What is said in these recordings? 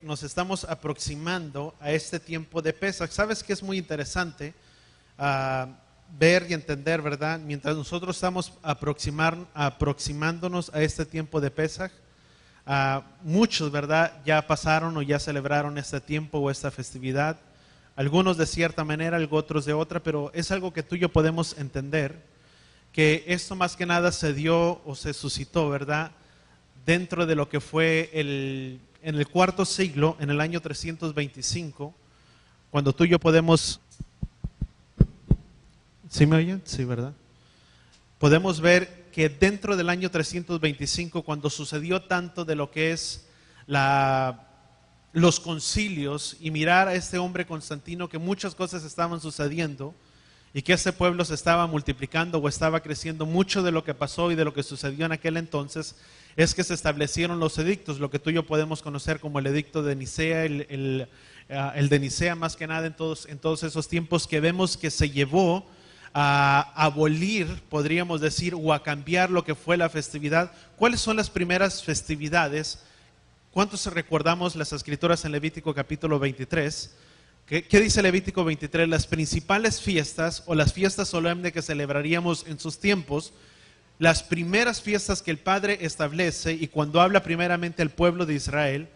Nos estamos aproximando a este tiempo de Pesaj. ¿Sabes qué es muy interesante? Ver y entender, ¿verdad? Mientras nosotros estamos aproximándonos a este tiempo de Pesaj, muchos, ¿verdad? Ya pasaron o ya celebraron este tiempo o esta festividad. Algunos de cierta manera, otros de otra, pero es algo que tú y yo podemos entender, que esto más que nada se dio o se suscitó, ¿verdad? Dentro de lo que fue en el cuarto siglo, en el año 325, cuando tú y yo podemos... ¿Sí me oyen? Sí, ¿verdad? Podemos ver que dentro del año 325, cuando sucedió tanto de lo que es los concilios, y mirar a este hombre Constantino, que muchas cosas estaban sucediendo y que este pueblo se estaba multiplicando o estaba creciendo, mucho de lo que pasó y de lo que sucedió en aquel entonces es que se establecieron los edictos, lo que tú y yo podemos conocer como el edicto de Nicea, el de Nicea más que nada en todos esos tiempos, que vemos que se llevó a abolir, podríamos decir, o a cambiar lo que fue la festividad. ¿Cuáles son las primeras festividades? ¿Cuántos recordamos las escrituras en Levítico capítulo 23? ¿Qué dice Levítico 23? Las principales fiestas o las fiestas solemnes que celebraríamos en sus tiempos, las primeras fiestas que el Padre establece, y cuando habla primeramente al pueblo de Israel,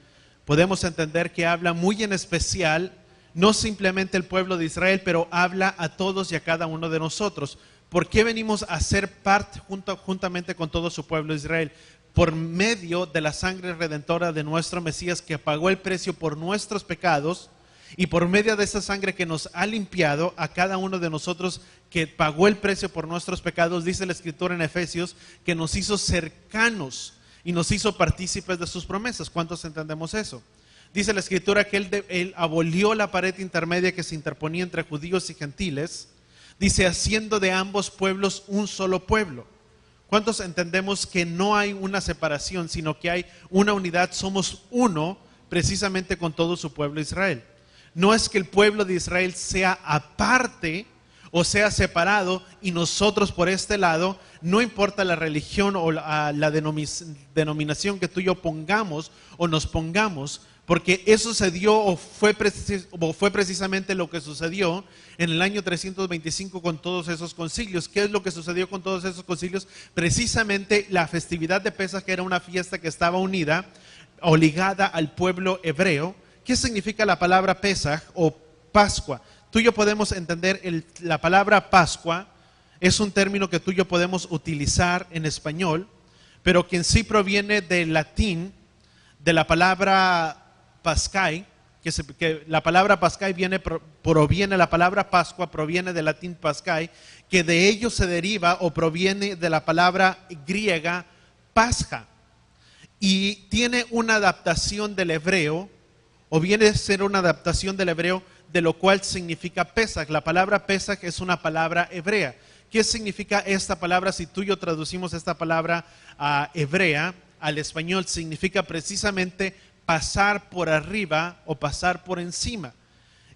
podemos entender que habla muy en especial, no simplemente el pueblo de Israel, pero habla a todos y a cada uno de nosotros. ¿Por qué venimos a ser parte juntamente con todo su pueblo de Israel? Por medio de la sangre redentora de nuestro Mesías, que pagó el precio por nuestros pecados, y por medio de esa sangre que nos ha limpiado a cada uno de nosotros, que pagó el precio por nuestros pecados, dice la Escritura en Efesios, que nos hizo cercanos y nos hizo partícipes de sus promesas. ¿Cuántos entendemos eso? Dice la Escritura que él abolió la pared intermedia que se interponía entre judíos y gentiles, dice, haciendo de ambos pueblos un solo pueblo. ¿Cuántos entendemos que no hay una separación, sino que hay una unidad? Somos uno precisamente con todo su pueblo Israel. No es que el pueblo de Israel sea aparte o sea separado y nosotros por este lado, no importa la religión o la denominación que tú y yo pongamos o nos pongamos, porque eso se dio o fue precisamente lo que sucedió en el año 325 con todos esos concilios. ¿Qué es lo que sucedió con todos esos concilios? Precisamente la festividad de Pesaj, que era una fiesta que estaba unida o ligada al pueblo hebreo. ¿Qué significa la palabra Pesaj o Pascua? Tú y yo podemos entender la palabra Pascua es un término que tú y yo podemos utilizar en español, pero que en sí proviene del latín, de la palabra Pascai, que la palabra Pascai proviene, la palabra Pascua proviene del latín Pascai, que de ello se deriva o proviene de la palabra griega Pascha, y tiene una adaptación del hebreo, o viene a ser una adaptación del hebreo, de lo cual significa Pesaj. La palabra Pesaj es una palabra hebrea. ¿Qué significa esta palabra? Si tú y yo traducimos esta palabra hebrea al español, significa precisamente pasar por arriba o pasar por encima.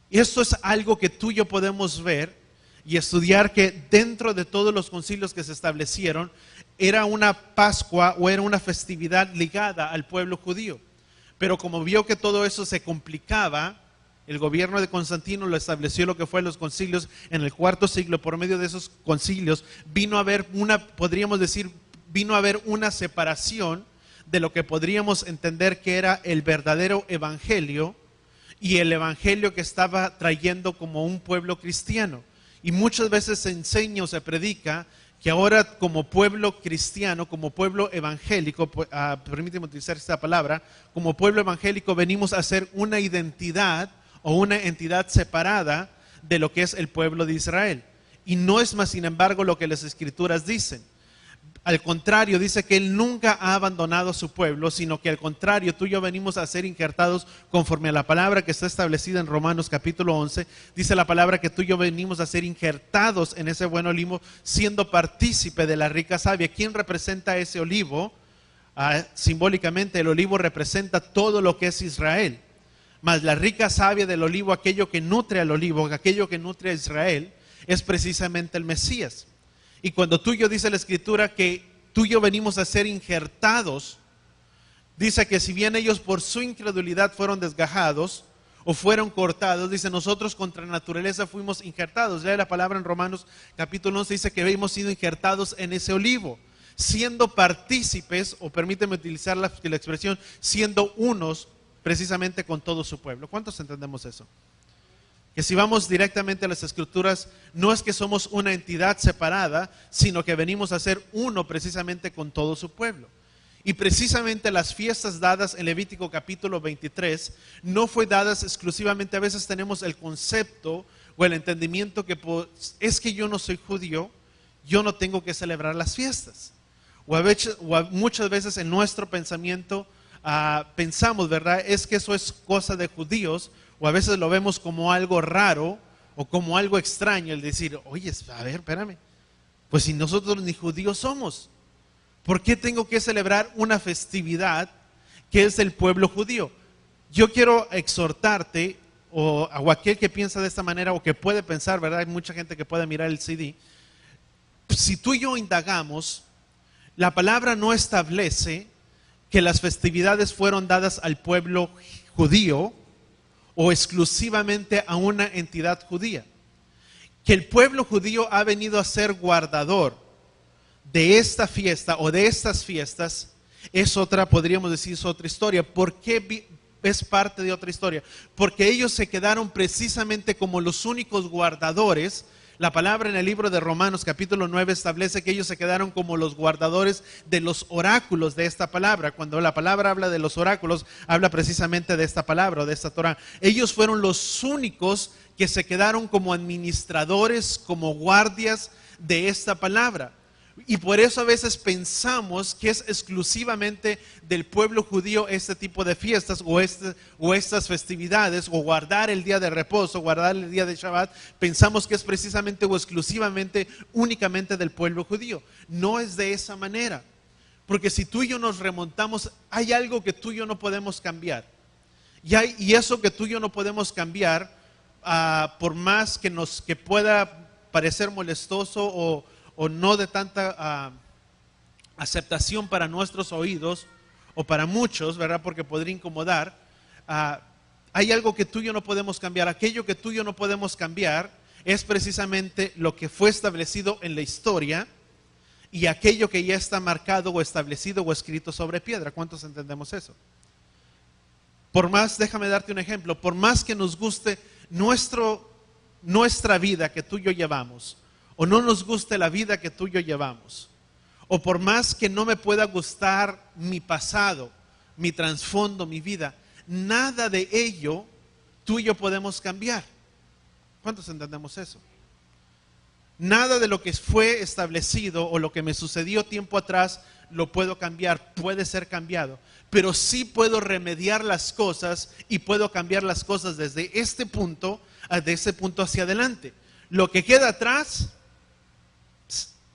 Y esto es algo que tú y yo podemos ver y estudiar, que dentro de todos los concilios que se establecieron, era una Pascua o era una festividad ligada al pueblo judío. Pero como vio que todo eso se complicaba, el gobierno de Constantino lo estableció lo que fue los concilios en el cuarto siglo. Por medio de esos concilios vino a haber una separación de lo que podríamos entender que era el verdadero evangelio y el evangelio que estaba trayendo como un pueblo cristiano. Y muchas veces se enseña o se predica que ahora, como pueblo cristiano, como pueblo evangélico, permíteme utilizar esta palabra, como pueblo evangélico venimos a ser una identidad o una entidad separada de lo que es el pueblo de Israel. Y no es más, sin embargo, lo que las Escrituras dicen. Al contrario, dice que Él nunca ha abandonado a su pueblo, sino que al contrario, tú y yo venimos a ser injertados conforme a la palabra que está establecida en Romanos capítulo 11. Dice la palabra que tú y yo venimos a ser injertados en ese buen olivo, siendo partícipe de la rica savia. ¿Quién representa ese olivo? Simbólicamente, el olivo representa todo lo que es Israel. Mas la rica savia del olivo, aquello que nutre al olivo, aquello que nutre a Israel, es precisamente el Mesías. Y cuando tú y yo, dice la Escritura, que tú y yo venimos a ser injertados Dice que si bien ellos por su incredulidad fueron desgajados o fueron cortados, dice, nosotros contra naturaleza fuimos injertados. Lee la palabra en Romanos capítulo 11, dice que hemos sido injertados en ese olivo, siendo partícipes, o permíteme utilizar la expresión, siendo unos precisamente con todo su pueblo. ¿Cuántos entendemos eso? Que si vamos directamente a las Escrituras, no es que somos una entidad separada, sino que venimos a ser uno precisamente con todo su pueblo. Y precisamente las fiestas dadas en Levítico capítulo 23 no fue dadas exclusivamente. A veces tenemos el concepto o el entendimiento que es que yo no soy judío, yo no tengo que celebrar las fiestas. Muchas veces en nuestro pensamiento pensamos, ¿verdad? Es que eso es cosa de judíos, o a veces lo vemos como algo raro o como algo extraño, el decir, oye, a ver, espérame, pues si nosotros ni judíos somos, ¿por qué tengo que celebrar una festividad que es del pueblo judío? Yo quiero exhortarte, o aquel que piensa de esta manera, o que puede pensar, ¿verdad? Hay mucha gente que puede mirar el CD. Si tú y yo indagamos, la palabra no establece que las festividades fueron dadas al pueblo judío o exclusivamente a una entidad judía. Que el pueblo judío ha venido a ser guardador de esta fiesta o de estas fiestas es otra, podríamos decir, es otra historia. ¿Por qué es parte de otra historia? Porque ellos se quedaron precisamente como los únicos guardadores. La palabra en el libro de Romanos capítulo 9 establece que ellos se quedaron como los guardadores de los oráculos de esta palabra. Cuando la palabra habla de los oráculos, habla precisamente de esta palabra o de esta Torah. Ellos fueron los únicos que se quedaron como administradores, como guardias de esta palabra. Y por eso a veces pensamos que es exclusivamente del pueblo judío este tipo de fiestas o estas festividades, o guardar el día de reposo, guardar el día de Shabbat. Pensamos que es precisamente o exclusivamente, únicamente del pueblo judío. No es de esa manera, porque si tú y yo nos remontamos, hay algo que tú y yo no podemos cambiar. Y eso que tú y yo no podemos cambiar, por más que pueda parecer molestoso o no de tanta aceptación para nuestros oídos o para muchos, ¿verdad? Porque podría incomodar. Hay algo que tú y yo no podemos cambiar. Aquello que tú y yo no podemos cambiar es precisamente lo que fue establecido en la historia y aquello que ya está marcado o establecido o escrito sobre piedra. ¿Cuántos entendemos eso? Por más, déjame darte un ejemplo, por más que nos guste nuestra vida que tú y yo llevamos, o no nos guste la vida que tú y yo llevamos, o por más que no me pueda gustar mi pasado, mi trasfondo, mi vida, nada de ello tú y yo podemos cambiar. ¿Cuántos entendemos eso? Nada de lo que fue establecido o lo que me sucedió tiempo atrás lo puedo cambiar, puede ser cambiado, pero sí puedo remediar las cosas y puedo cambiar las cosas desde este punto, de ese punto hacia adelante. Lo que queda atrás,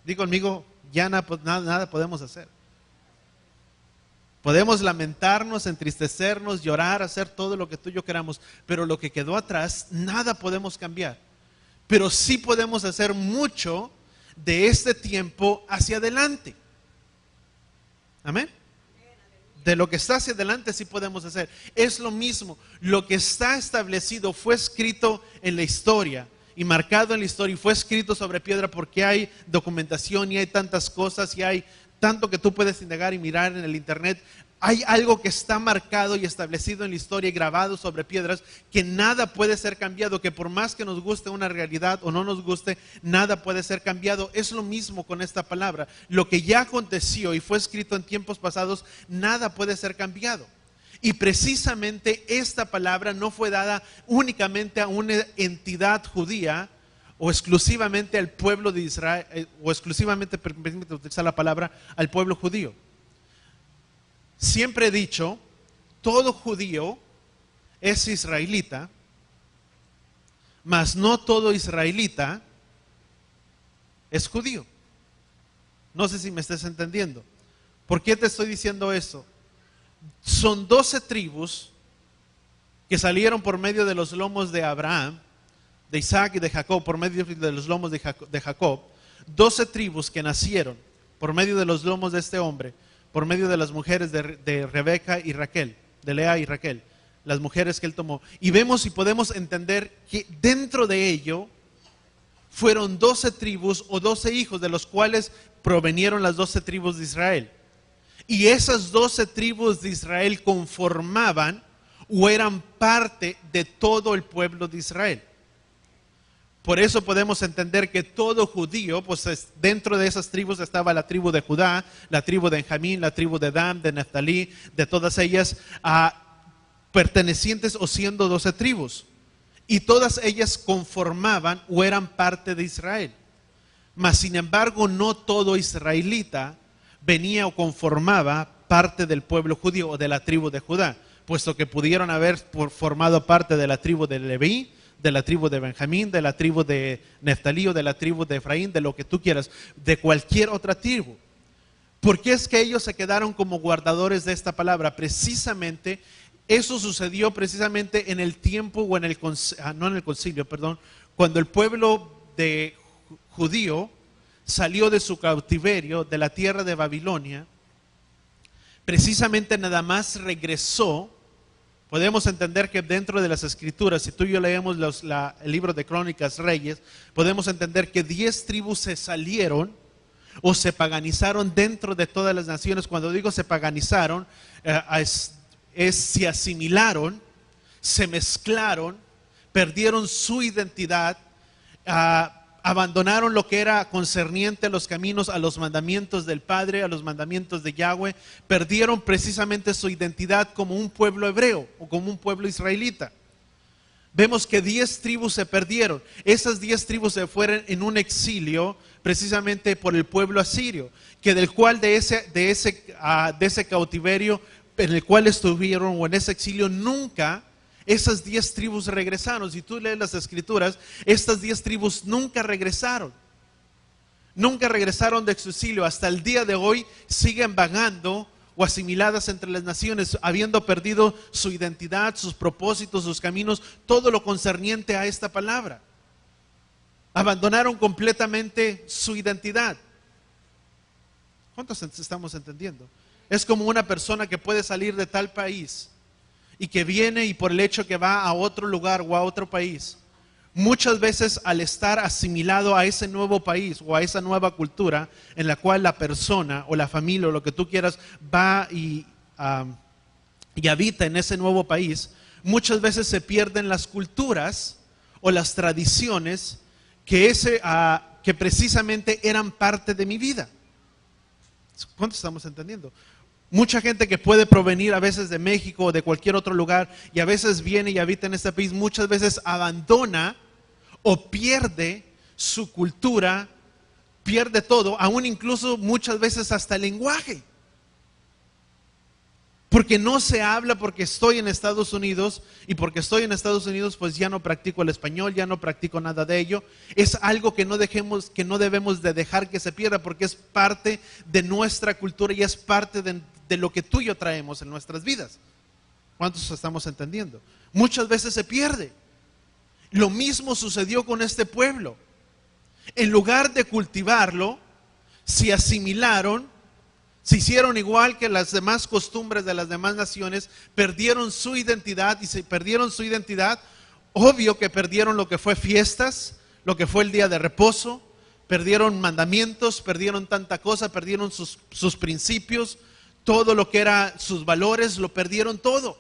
di conmigo, ya nada podemos hacer. Podemos lamentarnos, entristecernos, llorar, hacer todo lo que tú y yo queramos, pero lo que quedó atrás, nada podemos cambiar. Pero sí podemos hacer mucho de este tiempo hacia adelante. Amén. De lo que está hacia adelante sí podemos hacer. Es lo mismo, lo que está establecido fue escrito en la historia y marcado en la historia y fue escrito sobre piedra, porque hay documentación y hay tantas cosas y hay tanto que tú puedes indagar y mirar en el internet. Hay algo que está marcado y establecido en la historia y grabado sobre piedras, que nada puede ser cambiado, que por más que nos guste una realidad o no nos guste, nada puede ser cambiado. Es lo mismo con esta palabra. Lo que ya aconteció y fue escrito en tiempos pasados, nada puede ser cambiado. Y precisamente esta palabra no fue dada únicamente a una entidad judía o exclusivamente al pueblo de Israel, o exclusivamente, permíteme utilizar la palabra, al pueblo judío. Siempre he dicho, todo judío es israelita, mas no todo israelita es judío. No sé si me estés entendiendo. ¿Por qué te estoy diciendo eso? Son 12 tribus que salieron por medio de los lomos de Abraham, de Isaac y de Jacob, por medio de los lomos de Jacob. 12 tribus que nacieron por medio de los lomos de este hombre, por medio de las mujeres de Rebeca y Raquel, de Lea y Raquel, las mujeres que él tomó. Y vemos y podemos entender que dentro de ello fueron 12 tribus o 12 hijos, de los cuales provenieron las 12 tribus de Israel. Y esas 12 tribus de Israel conformaban o eran parte de todo el pueblo de Israel. Por eso podemos entender que todo judío, pues dentro de esas tribus estaba la tribu de Judá, la tribu de Benjamín, la tribu de Dan, de Neftalí, de todas ellas pertenecientes o siendo 12 tribus. Y todas ellas conformaban o eran parte de Israel. Mas sin embargo, no todo israelita venía o conformaba parte del pueblo judío o de la tribu de Judá, puesto que pudieron haber formado parte de la tribu de Leví, de la tribu de Benjamín, de la tribu de Neftalí o de la tribu de Efraín, de lo que tú quieras, de cualquier otra tribu. ¿Por qué es que ellos se quedaron como guardadores de esta palabra? Precisamente, eso sucedió precisamente en el tiempo o en el no en el concilio, perdón, cuando el pueblo de judío salió de su cautiverio de la tierra de Babilonia. Precisamente nada más regresó. Podemos entender que dentro de las escrituras, si tú y yo leemos el libro de Crónicas Reyes, podemos entender que 10 tribus se salieron o se paganizaron dentro de todas las naciones. Cuando digo se paganizaron, se asimilaron, se mezclaron, perdieron su identidad, abandonaron lo que era concerniente a los caminos, a los mandamientos del Padre, a los mandamientos de Yahweh. Perdieron precisamente su identidad como un pueblo hebreo o como un pueblo israelita. Vemos que 10 tribus se perdieron. Esas 10 tribus se fueron en un exilio precisamente por el pueblo asirio, que del cual de ese cautiverio en el cual estuvieron o en ese exilio nunca esas 10 tribus regresaron. Si tú lees las escrituras, estas 10 tribus nunca regresaron. Nunca regresaron de su exilio. Hasta el día de hoy siguen vagando o asimiladas entre las naciones, habiendo perdido su identidad, sus propósitos, sus caminos, todo lo concerniente a esta palabra. Abandonaron completamente su identidad. ¿Cuántos estamos entendiendo? Es como una persona que puede salir de tal país y que viene, y por el hecho que va a otro lugar o a otro país, muchas veces al estar asimilado a ese nuevo país o a esa nueva cultura en la cual la persona o la familia o lo que tú quieras va y habita en ese nuevo país, muchas veces se pierden las culturas o las tradiciones que precisamente eran parte de mi vida. ¿Cuánto estamos entendiendo? Mucha gente que puede provenir a veces de México o de cualquier otro lugar y a veces viene y habita en este país, muchas veces abandona o pierde su cultura, pierde todo, aún incluso muchas veces hasta el lenguaje. Porque no se habla, porque estoy en Estados Unidos, y porque estoy en Estados Unidos pues ya no practico el español, ya no practico nada de ello. Es algo que no debemos de dejar que se pierda, porque es parte de nuestra cultura y es parte de lo que tú y yo traemos en nuestras vidas. ¿Cuántos estamos entendiendo? Muchas veces se pierde. Lo mismo sucedió con este pueblo. En lugar de cultivarlo, se asimilaron, se hicieron igual que las demás costumbres de las demás naciones, perdieron su identidad, y se perdieron su identidad, obvio que perdieron lo que fue fiestas, lo que fue el día de reposo, perdieron mandamientos, perdieron tanta cosa, perdieron sus principios, todo lo que era sus valores, lo perdieron todo.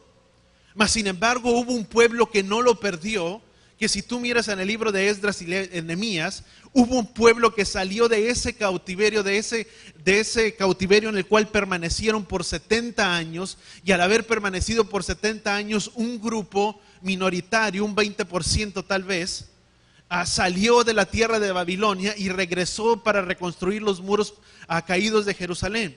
Mas sin embargo hubo un pueblo que no lo perdió, que si tú miras en el libro de Esdras y Nehemías, hubo un pueblo que salió de ese cautiverio, de ese cautiverio en el cual permanecieron por 70 años, y al haber permanecido por 70 años, un grupo minoritario, un 20% tal vez, salió de la tierra de Babilonia y regresó para reconstruir los muros caídos de Jerusalén.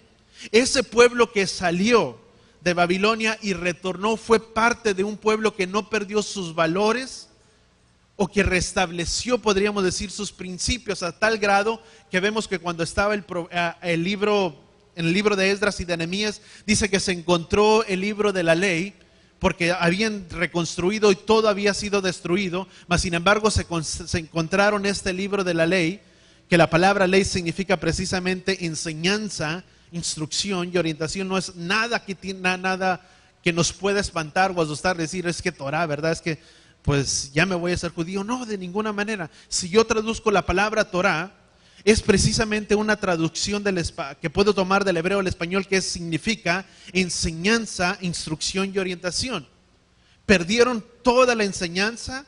Ese pueblo que salió de Babilonia y retornó fue parte de un pueblo que no perdió sus valores, o que restableció, podríamos decir, sus principios, a tal grado que vemos que cuando estaba en el libro de Esdras y de Nehemías, dice que se encontró el libro de la ley, porque habían reconstruido y todo había sido destruido, mas sin embargo se encontraron este libro de la ley, que la palabra ley significa precisamente enseñanza instrucción y orientación no es nada nada que nos pueda espantar o asustar, decir es que Torah, ¿verdad? Es que pues ya me voy a ser judío. No, de ninguna manera. Si yo traduzco la palabra Torah, es precisamente una traducción que puedo tomar del hebreo al español, que significa enseñanza, instrucción y orientación. Perdieron toda la enseñanza,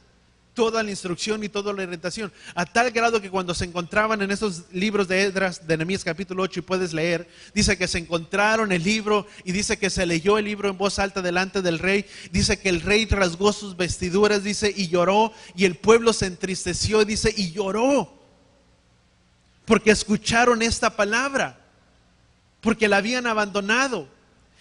toda la instrucción y toda la orientación, a tal grado que cuando se encontraban en esos libros de Esdras, de Nehemías capítulo 8, y puedes leer, dice que se encontraron el libro y dice que se leyó el libro en voz alta delante del rey, dice que el rey rasgó sus vestiduras, dice, y lloró, y el pueblo se entristeció, dice, y lloró, porque escucharon esta palabra, porque la habían abandonado.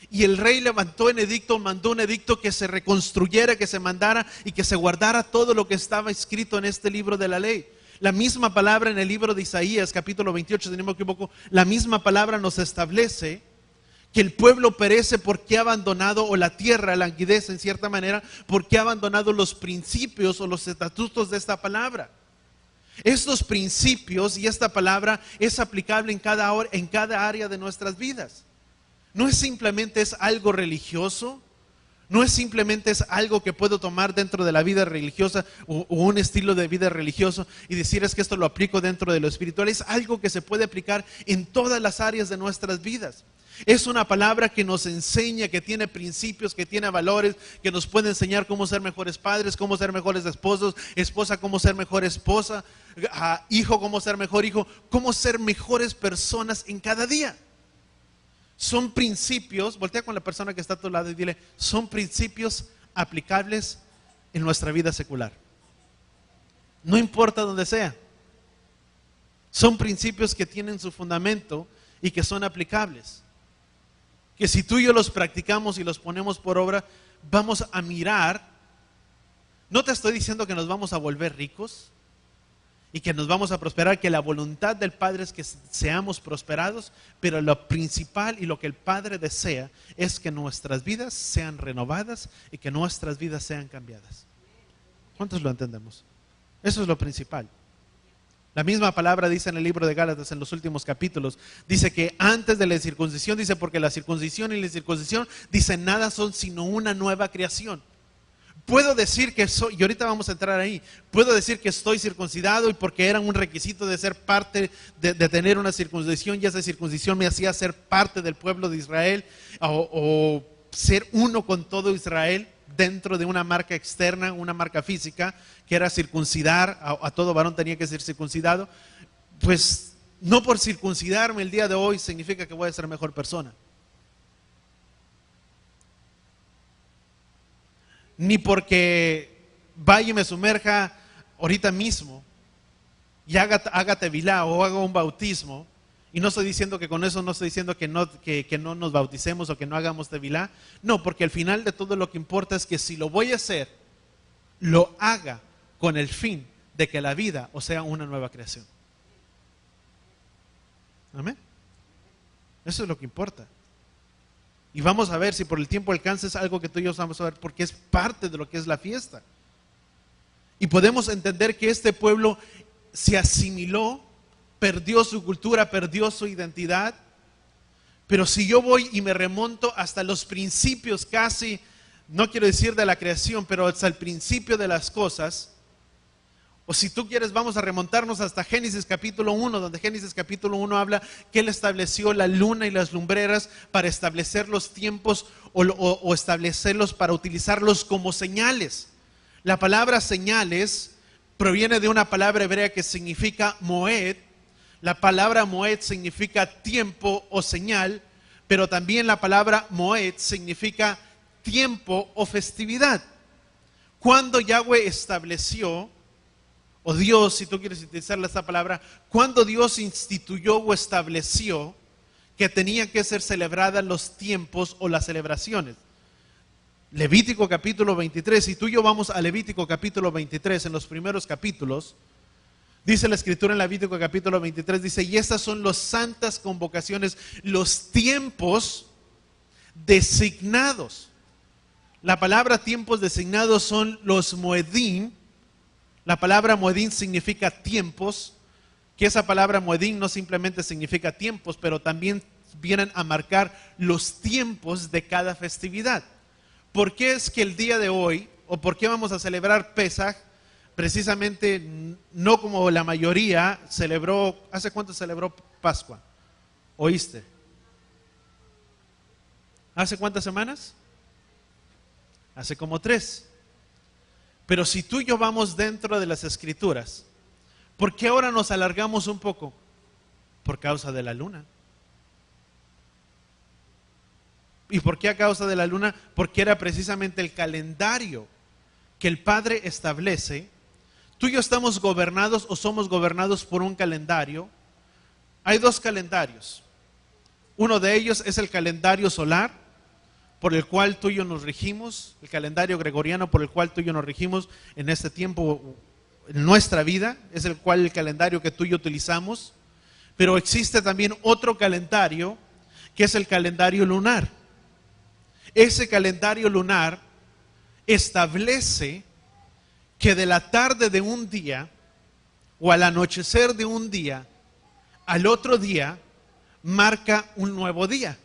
Y el rey levantó un edicto, mandó un edicto que se reconstruyera, que se mandara y que se guardara todo lo que estaba escrito en este libro de la ley. La misma palabra en el libro de Isaías, capítulo 28, si no me equivoco, la misma palabra nos establece que el pueblo perece porque ha abandonado, o la tierra languidece en cierta manera, porque ha abandonado los principios o los estatutos de esta palabra. Estos principios y esta palabra es aplicable en cada área de nuestras vidas. No es simplemente algo religioso, no es simplemente algo que puedo tomar dentro de la vida religiosa o un estilo de vida religioso y decir es que esto lo aplico dentro de lo espiritual. Es algo que se puede aplicar en todas las áreas de nuestras vidas. Es una palabra que nos enseña, que tiene principios, que tiene valores, que nos puede enseñar cómo ser mejores padres, cómo ser mejores esposos, esposa, cómo ser mejor esposa, hijo, cómo ser mejor hijo, cómo ser mejores personas en cada día. Son principios, voltea con la persona que está a tu lado y dile, son principios aplicables en nuestra vida secular. No importa donde sea. Son principios que tienen su fundamento y que son aplicables. Que si tú y yo los practicamos y los ponemos por obra, vamos a mirar. No te estoy diciendo que nos vamos a volver ricos y que nos vamos a prosperar, que la voluntad del Padre es que seamos prosperados, pero lo principal y lo que el Padre desea es que nuestras vidas sean renovadas y que nuestras vidas sean cambiadas. ¿Cuántos lo entendemos? Eso es lo principal. La misma palabra dice en el libro de Gálatas, en los últimos capítulos, dice que antes de la circuncisión, dice porque la circuncisión y la incircuncisión, dice nada son sino una nueva creación. Puedo decir que soy, y ahorita vamos a entrar ahí, puedo decir que estoy circuncidado y porque era un requisito de ser parte, de tener una circuncisión, y esa circuncisión me hacía ser parte del pueblo de Israel o ser uno con todo Israel dentro de una marca externa, una marca física, que era circuncidar, a todo varón tenía que ser circuncidado. Pues no por circuncidarme el día de hoy significa que voy a ser mejor persona. Ni porque vaya y me sumerja ahorita mismo y haga tevilá o haga un bautismo, y no estoy diciendo que con eso no estoy diciendo que no nos bauticemos o que no hagamos tevilá, no, porque al final de todo lo que importa es que si lo voy a hacer, lo haga con el fin de que la vida o sea una nueva creación. Amén. Eso es lo que importa. Y vamos a ver si por el tiempo alcanza, es algo que tú y yo vamos a ver, porque es parte de lo que es la fiesta. Y podemos entender que este pueblo se asimiló, perdió su cultura, perdió su identidad. Pero si yo voy y me remonto hasta los principios casi, no quiero decir de la creación, pero hasta el principio de las cosas, o si tú quieres vamos a remontarnos hasta Génesis capítulo 1, donde Génesis capítulo 1 habla que Él estableció la luna y las lumbreras para establecer los tiempos o establecerlos para utilizarlos como señales. La palabra señales proviene de una palabra hebrea que significa moed. La palabra moed significa tiempo o señal, pero también la palabra moed significa tiempo o festividad. Cuando Yahweh estableció, o Dios, si tú quieres utilizar esta palabra, cuando Dios instituyó o estableció que tenían que ser celebradas los tiempos o las celebraciones. Levítico capítulo 23, si tú y yo vamos a Levítico capítulo 23, en los primeros capítulos, dice la escritura en Levítico capítulo 23, dice, y estas son las santas convocaciones, los tiempos designados. La palabra tiempos designados son los moedim. La palabra moedim significa tiempos, que esa palabra moedim no simplemente significa tiempos, pero también vienen a marcar los tiempos de cada festividad. ¿Por qué es que el día de hoy, o por qué vamos a celebrar Pesaj, precisamente no como la mayoría celebró? ¿Hace cuánto celebró Pascua? ¿Oíste? ¿Hace cuántas semanas? Hace como 3. Pero si tú y yo vamos dentro de las Escrituras, ¿por qué ahora nos alargamos un poco? Por causa de la luna. ¿Y por qué a causa de la luna? Porque era precisamente el calendario que el Padre establece. Tú y yo estamos gobernados o somos gobernados por un calendario. Hay 2 calendarios. Uno de ellos es el calendario solar, por el cual tú y yo nos regimos, el calendario gregoriano por el cual tú y yo nos regimos en este tiempo, en nuestra vida, es el calendario que tú y yo utilizamos. Pero existe también otro calendario, que es el calendario lunar. Ese calendario lunar establece que de la tarde de un día, o al anochecer de un día, al otro día, marca un nuevo día.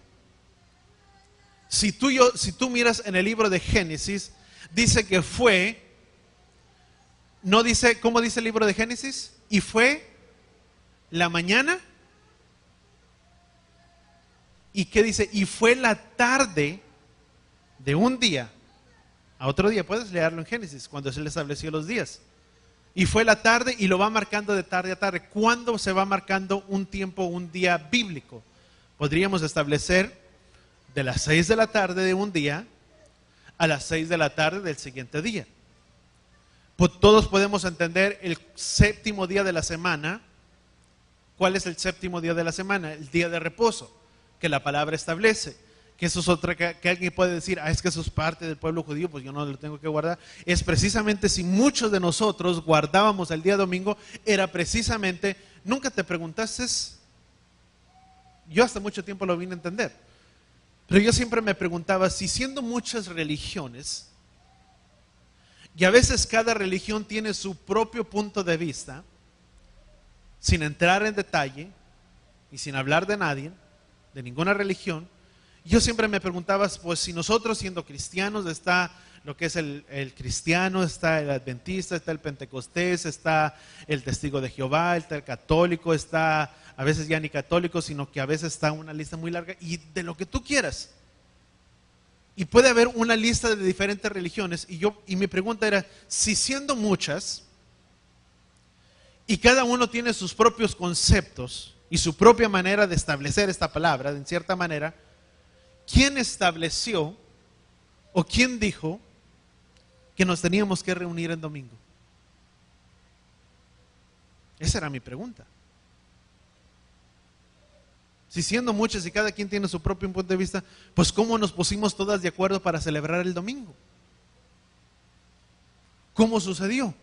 Si tú miras en el libro de Génesis, dice que fue, no dice, ¿cómo dice el libro de Génesis? Y fue la mañana. ¿Y qué dice? Y fue la tarde de un día a otro día. Puedes leerlo en Génesis, cuando se le estableció los días. Y fue la tarde, y lo va marcando de tarde a tarde. ¿Cuándo se va marcando un tiempo, un día bíblico? Podríamos establecer de las 6 de la tarde de un día a las 6 de la tarde del siguiente día. Pues todos podemos entender el séptimo día de la semana. ¿Cuál es el séptimo día de la semana? El día de reposo, que la palabra establece. Que eso es otra, que alguien puede decir, es que eso es parte del pueblo judío, pues yo no lo tengo que guardar. Es precisamente, si muchos de nosotros guardábamos el día domingo, era precisamente, nunca te preguntaste, yo hasta mucho tiempo lo vine a entender, pero yo siempre me preguntaba, si siendo muchas religiones, y a veces cada religión tiene su propio punto de vista, sin entrar en detalle y sin hablar de nadie, de ninguna religión, yo siempre me preguntaba, pues si nosotros siendo cristianos, está lo que es el cristiano, está el adventista, está el pentecostés, está el testigo de Jehová, está el católico, está a veces ya ni católico, sino que a veces está una lista muy larga, y de lo que tú quieras. Y puede haber una lista de diferentes religiones, y mi pregunta era, si siendo muchas, y cada uno tiene sus propios conceptos y su propia manera de establecer esta palabra, en cierta manera, ¿quién estableció o quién dijo que nos teníamos que reunir en domingo? Esa era mi pregunta. Si siendo muchos y cada quien tiene su propio punto de vista, pues ¿cómo nos pusimos todas de acuerdo para celebrar el domingo? ¿Cómo sucedió?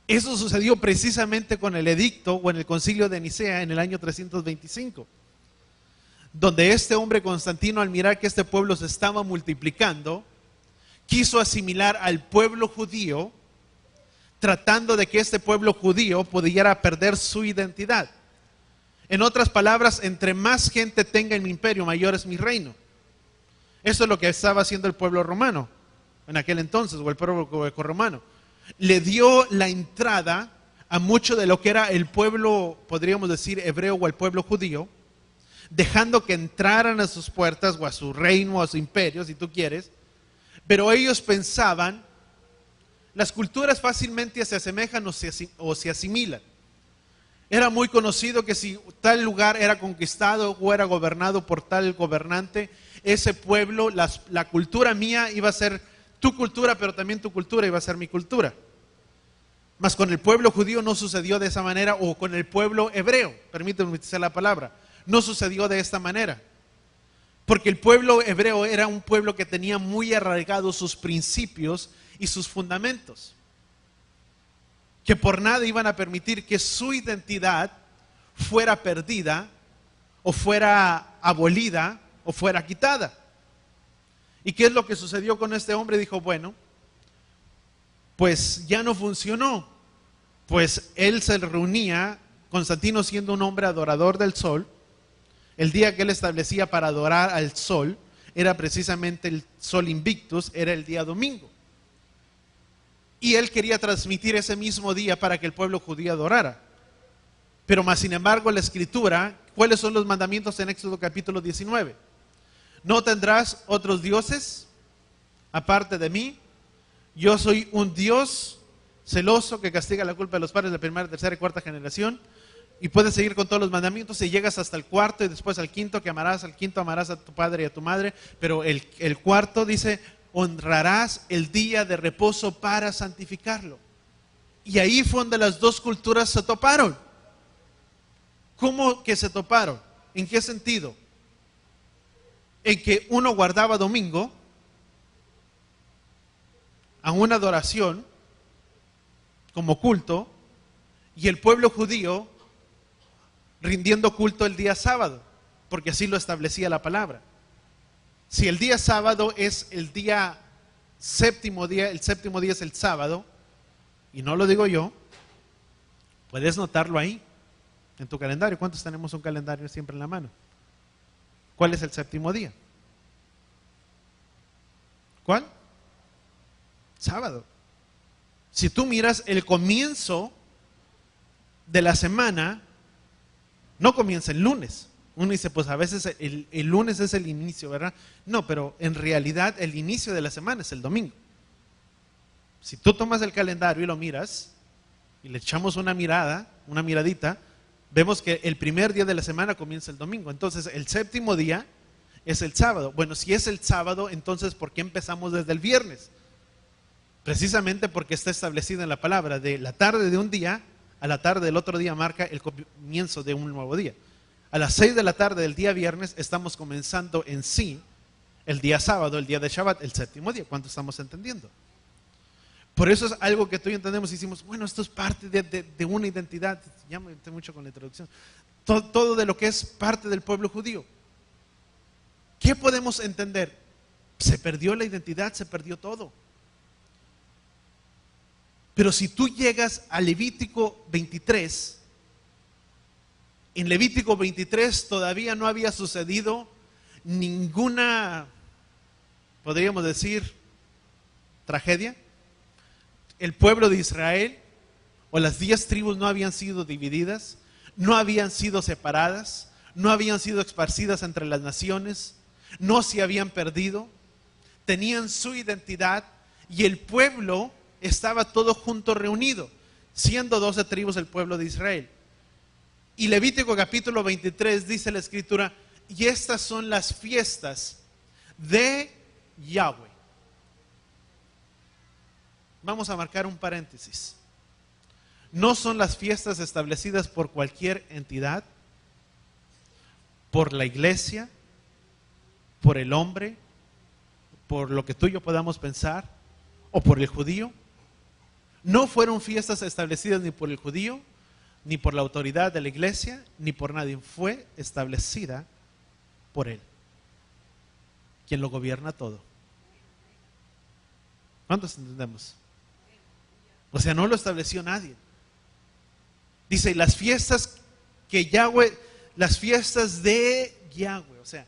Eso sucedió precisamente con el edicto o en el concilio de Nicea en el año 325. Donde este hombre Constantino, al mirar que este pueblo se estaba multiplicando, quiso asimilar al pueblo judío, tratando de que este pueblo judío pudiera perder su identidad. En otras palabras, entre más gente tenga en mi imperio, mayor es mi reino. Eso es lo que estaba haciendo el pueblo romano en aquel entonces, o el pueblo grecorromano. Le dio la entrada a mucho de lo que era el pueblo, podríamos decir, hebreo o el pueblo judío, dejando que entraran a sus puertas o a su reino o a su imperio, si tú quieres. Pero ellos pensaban, las culturas fácilmente se asemejan o se asimilan. Era muy conocido que si tal lugar era conquistado o era gobernado por tal gobernante, ese pueblo, la cultura mía iba a ser tu cultura, pero también tu cultura iba a ser mi cultura. Mas con el pueblo judío no sucedió de esa manera, o con el pueblo hebreo, permíteme utilizar la palabra, no sucedió de esta manera. Porque el pueblo hebreo era un pueblo que tenía muy arraigados sus principios y sus fundamentos, que por nada iban a permitir que su identidad fuera perdida o fuera abolida o fuera quitada. ¿Y qué es lo que sucedió con este hombre? Dijo, bueno, pues ya no funcionó. Pues él se reunía, Constantino siendo un hombre adorador del sol, el día que él establecía para adorar al sol era precisamente el sol Invictus, era el día domingo. Y él quería transmitir ese mismo día para que el pueblo judío adorara. Pero más sin embargo la escritura, ¿cuáles son los mandamientos en Éxodo capítulo 19? No tendrás otros dioses aparte de mí. Yo soy un Dios celoso que castiga la culpa de los padres de primera, tercera y cuarta generación. Y puedes seguir con todos los mandamientos y llegas hasta el cuarto y después al quinto, que amarás al quinto, amarás a tu padre y a tu madre. Pero el cuarto dice, honrarás el día de reposo para santificarlo. Y ahí fue donde las dos culturas se toparon. ¿Cómo que se toparon? ¿En qué sentido? En que uno guardaba domingo a una adoración como culto y el pueblo judío rindiendo culto el día sábado, porque así lo establecía la palabra. Si el día sábado es el día séptimo día, el séptimo día es el sábado, y no lo digo yo, puedes notarlo ahí, en tu calendario. ¿Cuántos tenemos un calendario siempre en la mano? ¿Cuál es el séptimo día? ¿Cuál? Sábado. Si tú miras el comienzo de la semana, no comienza el lunes. Uno dice, pues a veces el lunes es el inicio, ¿verdad? No, pero en realidad el inicio de la semana es el domingo. Si tú tomas el calendario y lo miras, y le echamos una miradita, vemos que el primer día de la semana comienza el domingo. Entonces el séptimo día es el sábado. Bueno, si es el sábado, entonces ¿por qué empezamos desde el viernes? Precisamente porque está establecido en la palabra, de la tarde de un día a la tarde del otro día marca el comienzo de un nuevo día. A las 6 de la tarde del día viernes estamos comenzando en sí el día sábado, el día de Shabbat, el séptimo día. ¿Cuánto estamos entendiendo? Por eso es algo que tú y yo entendemos y decimos, bueno, esto es parte de una identidad. Ya me metí mucho con la introducción. Todo de lo que es parte del pueblo judío. ¿Qué podemos entender? Se perdió la identidad, se perdió todo. Pero si tú llegas a Levítico 23, en Levítico 23 todavía no había sucedido ninguna, podríamos decir, tragedia. El pueblo de Israel o las 10 tribus no habían sido divididas, no habían sido separadas, no habían sido esparcidas entre las naciones, no se habían perdido, tenían su identidad y el pueblo estaba todo junto reunido, siendo 12 tribus el pueblo de Israel. Y Levítico capítulo 23 dice la escritura, y estas son las fiestas de Yahweh. Vamos a marcar un paréntesis. No son las fiestas establecidas por cualquier entidad, por la iglesia, por el hombre, por lo que tú y yo podamos pensar, o por el judío. No fueron fiestas establecidas ni por el judío, ni por la autoridad de la iglesia, ni por nadie. Fue establecida por Él, quien lo gobierna todo. ¿Cuántos entendemos? O sea, no lo estableció nadie. Dice, las fiestas que Yahweh, las fiestas de Yahweh, o sea,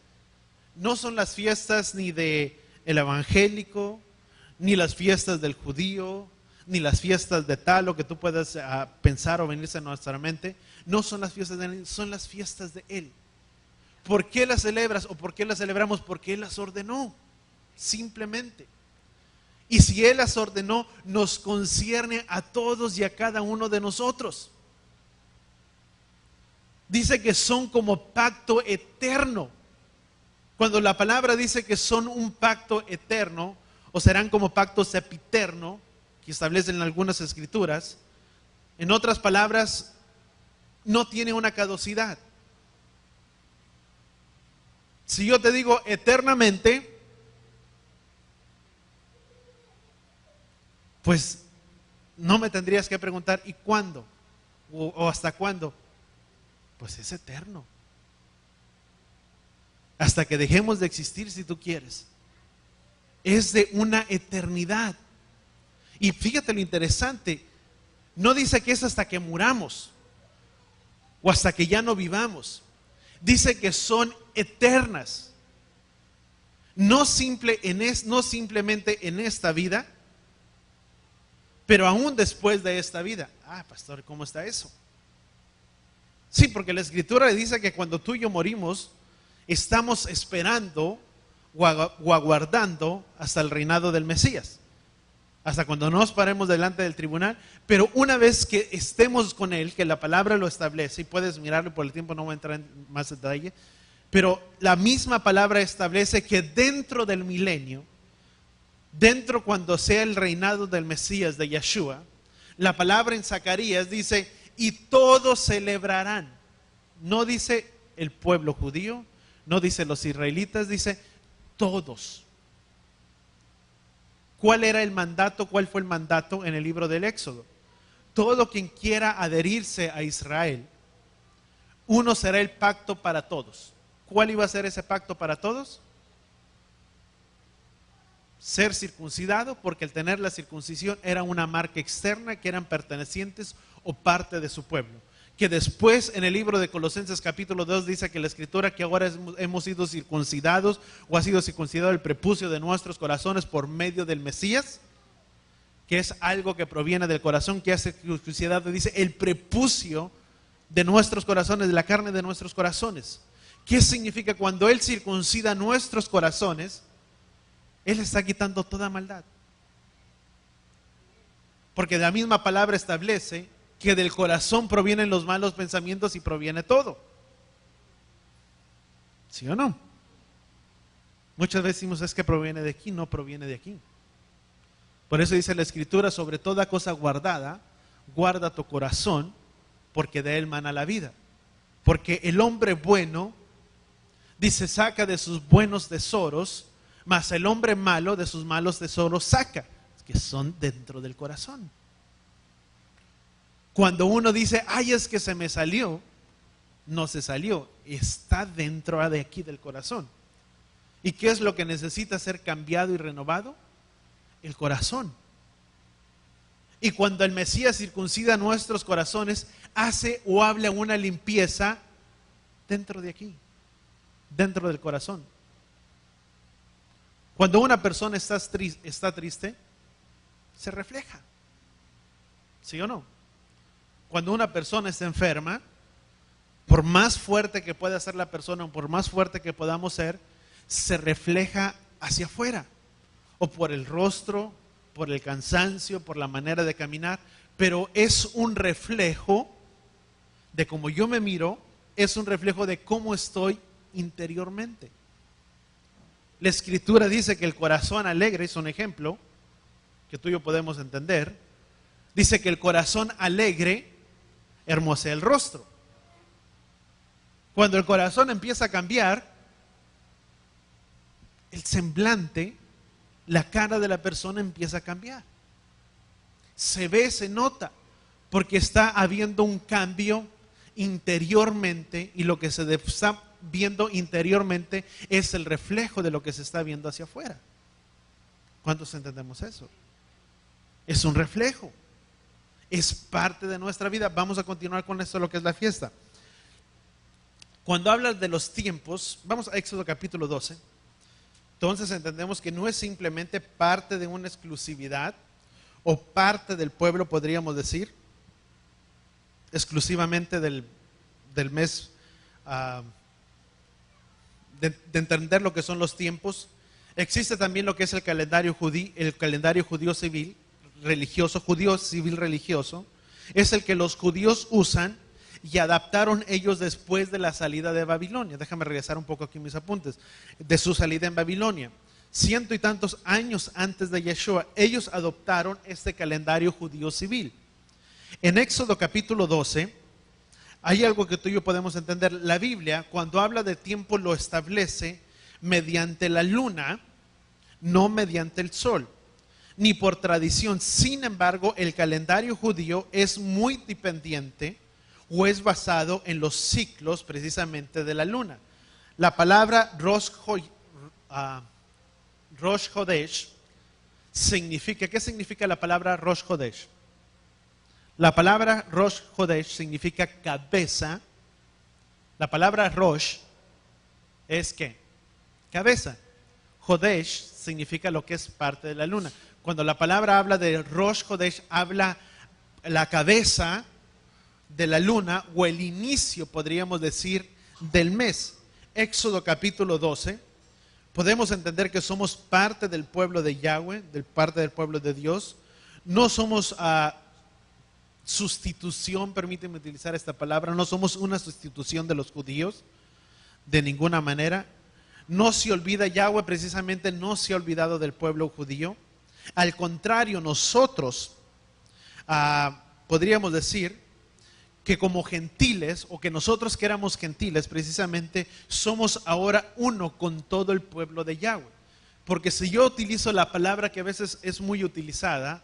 no son las fiestas ni de el evangélico, ni las fiestas del judío, ni las fiestas de tal o que tú puedas pensar o venirse a nuestra mente. No son las fiestas de Él, son las fiestas de Él. ¿Por qué las celebras o por qué las celebramos? Porque Él las ordenó, simplemente. Y si Él las ordenó, nos concierne a todos y a cada uno de nosotros. Dice que son como pacto eterno. Cuando la palabra dice que son un pacto eterno, o serán como pacto sempiterno, que establecen algunas escrituras, en otras palabras, no tiene una caducidad. Si yo te digo eternamente, pues no me tendrías que preguntar ¿y cuándo? O hasta cuándo. Pues es eterno. Hasta que dejemos de existir, si tú quieres. Es de una eternidad. Y fíjate lo interesante, no dice que es hasta que muramos o hasta que ya no vivamos. Dice que son eternas. No simplemente en esta vida, pero aún después de esta vida. Ah, pastor, ¿cómo está eso? Sí, porque la Escritura dice que cuando tú y yo morimos, estamos esperando o aguardando hasta el reinado del Mesías, hasta cuando nos paremos delante del tribunal. Pero una vez que estemos con Él, que la palabra lo establece, y puedes mirarlo por el tiempo, no voy a entrar en más detalle, pero la misma palabra establece que dentro del milenio, dentro cuando sea el reinado del Mesías, de Yeshua, la palabra en Zacarías dice, y todos celebrarán. No dice el pueblo judío, no dice los israelitas, dice todos. ¿Cuál era el mandato? ¿Cuál fue el mandato en el libro del Éxodo? Todo quien quiera adherirse a Israel, uno será el pacto para todos. ¿Cuál iba a ser ese pacto para todos? Ser circuncidado, porque el tener la circuncisión era una marca externa que eran pertenecientes o parte de su pueblo. Que después en el libro de Colosenses capítulo 2 dice que la Escritura que ahora hemos sido circuncidados, o ha sido circuncidado el prepucio de nuestros corazones por medio del Mesías, que es algo que proviene del corazón, que hace circuncidado, dice el prepucio de nuestros corazones, de la carne de nuestros corazones. ¿Qué significa? Cuando Él circuncida nuestros corazones, Él está quitando toda maldad. Porque la misma palabra establece que del corazón provienen los malos pensamientos y proviene todo. ¿Sí o no? Muchas veces decimos, es que proviene de aquí, no proviene de aquí. Por eso dice la Escritura, sobre toda cosa guardada, guarda tu corazón, porque de él mana la vida. Porque el hombre bueno, dice, saca de sus buenos tesoros, mas el hombre malo de sus malos tesoros saca, que son dentro del corazón. Cuando uno dice, ay, es que se me salió, no se salió, está dentro de aquí del corazón. ¿Y qué es lo que necesita ser cambiado y renovado? El corazón. Y cuando el Mesías circuncida nuestros corazones, hace o habla una limpieza dentro de aquí, dentro del corazón. Cuando una persona está triste, se refleja. ¿Sí o no? Cuando una persona está enferma, por más fuerte que pueda ser la persona, o por más fuerte que podamos ser, se refleja hacia afuera, o por el rostro, por el cansancio, por la manera de caminar, pero es un reflejo de cómo yo me miro, es un reflejo de cómo estoy interiormente. La Escritura dice que el corazón alegre, es un ejemplo que tú y yo podemos entender, dice que el corazón alegre hermosea el rostro. Cuando el corazón empieza a cambiar, el semblante, la cara de la persona empieza a cambiar. Se ve, se nota, porque está habiendo un cambio interiormente, y lo que se está viendo interiormente es el reflejo de lo que se está viendo hacia afuera. ¿Cuántos entendemos eso? Es un reflejo, es parte de nuestra vida. Vamos a continuar con esto, lo que es la fiesta. Cuando hablas de los tiempos, vamos a Éxodo capítulo 12. Entonces entendemos que no es simplemente parte de una exclusividad o parte del pueblo, podríamos decir, exclusivamente del mes, de entender lo que son los tiempos. Existe también lo que es el calendario judío civil religioso. Es el que los judíos usan y adaptaron ellos después de la salida de Babilonia. Déjame regresar un poco aquí mis apuntes. De su salida en Babilonia, 100 y tantos años antes de Yeshua, ellos adoptaron este calendario judío civil. En Éxodo capítulo 12, hay algo que tú y yo podemos entender. La Biblia, cuando habla de tiempo, lo establece mediante la luna, no mediante el sol, ni por tradición. Sin embargo, el calendario judío es muy dependiente, o es basado en los ciclos precisamente de la luna. La palabra Rosh Hodesh significa, ¿qué significa la palabra Rosh Hodesh? La palabra Rosh Hodesh significa cabeza. La palabra Rosh es ¿qué? Cabeza. Jodesh significa lo que es parte de la luna. Cuando la palabra habla de Rosh Jodesh, habla la cabeza de la luna o el inicio, podríamos decir, del mes. Éxodo capítulo 12, podemos entender que somos parte del pueblo de Yahweh, parte del pueblo de Dios. No somos sustitución, permíteme utilizar esta palabra, no somos una sustitución de los judíos, de ninguna manera. No se olvida, Yahweh precisamente no se ha olvidado del pueblo judío. Al contrario, nosotros podríamos decir que como gentiles, o que nosotros que éramos gentiles precisamente, somos ahora uno con todo el pueblo de Yahweh. Porque si yo utilizo la palabra que a veces es muy utilizada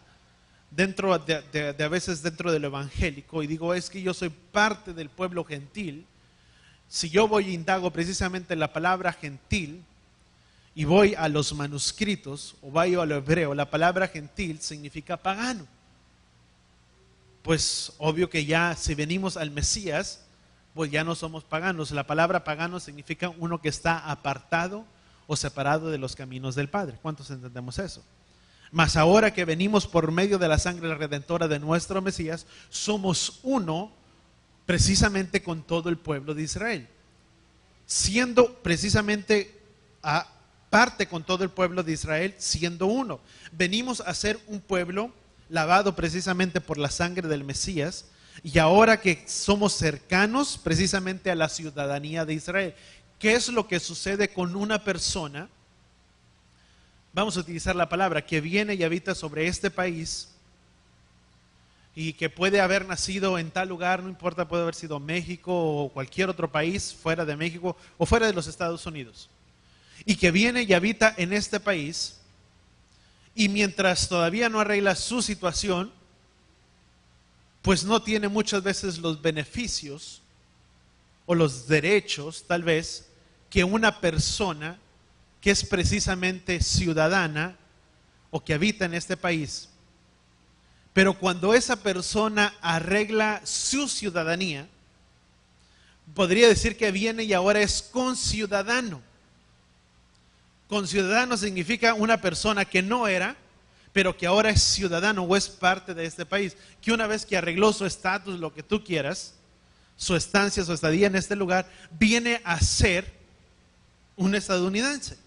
dentro a veces dentro del evangélico, y digo es que yo soy parte del pueblo gentil, si yo voy e indago precisamente la palabra gentil y voy a los manuscritos o voy al hebreo, la palabra gentil significa pagano. Pues obvio que ya si venimos al Mesías, pues ya no somos paganos. La palabra pagano significa uno que está apartado o separado de los caminos del Padre. ¿Cuántos entendemos eso? Mas ahora que venimos por medio de la sangre redentora de nuestro Mesías, somos uno precisamente con todo el pueblo de Israel. Siendo precisamente parte con todo el pueblo de Israel, siendo uno. Venimos a ser un pueblo lavado precisamente por la sangre del Mesías, y ahora que somos cercanos precisamente a la ciudadanía de Israel. ¿Qué es lo que sucede con una persona? Vamos a utilizar la palabra, que viene y habita sobre este país y que puede haber nacido en tal lugar, no importa, puede haber sido México o cualquier otro país fuera de México o fuera de los Estados Unidos, y que viene y habita en este país, y mientras todavía no arregla su situación, pues no tiene muchas veces los beneficios o los derechos, tal vez, que una persona que es precisamente ciudadana o que habita en este país. Pero cuando esa persona arregla su ciudadanía, podría decir que viene y ahora es conciudadano. Conciudadano significa una persona que no era, pero que ahora es ciudadano o es parte de este país. Que una vez que arregló su estatus, lo que tú quieras, su estancia, su estadía en este lugar, viene a ser un estadounidense.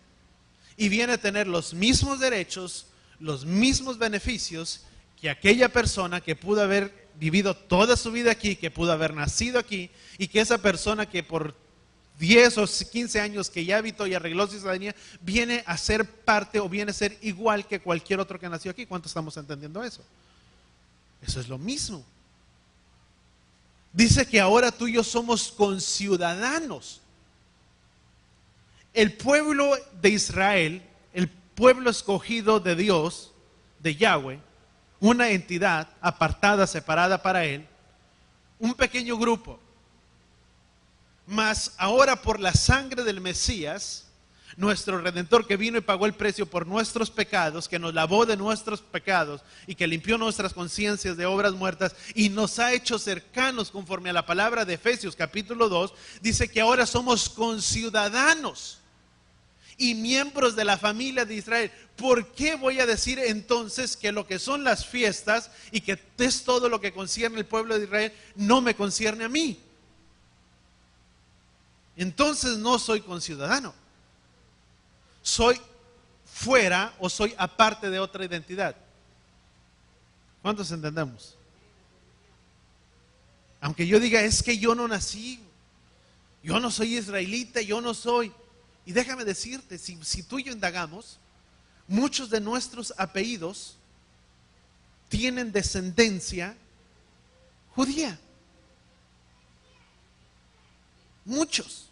Y viene a tener los mismos derechos, los mismos beneficios que aquella persona que pudo haber vivido toda su vida aquí, que pudo haber nacido aquí, y que esa persona que por 10 o 15 años que ya habitó y arregló su ciudadanía, viene a ser parte o viene a ser igual que cualquier otro que nació aquí. ¿Cuántos estamos entendiendo eso? Eso es lo mismo. Dice que ahora tú y yo somos conciudadanos. El pueblo de Israel, el pueblo escogido de Dios, de Yahweh, una entidad apartada, separada para Él, un pequeño grupo. Mas ahora por la sangre del Mesías, nuestro Redentor que vino y pagó el precio por nuestros pecados, que nos lavó de nuestros pecados y que limpió nuestras conciencias de obras muertas y nos ha hecho cercanos conforme a la palabra de Efesios capítulo 2, dice que ahora somos conciudadanos y miembros de la familia de Israel. ¿Por qué voy a decir entonces que lo que son las fiestas y que es todo lo que concierne al pueblo de Israel no me concierne a mí? Entonces no soy conciudadano. Soy fuera o soy aparte de otra identidad. ¿Cuántos entendemos? Aunque yo diga, es que yo no nací, yo no soy israelita, yo no soy. Y déjame decirte, si tú y yo indagamos, muchos de nuestros apellidos tienen descendencia judía. Muchos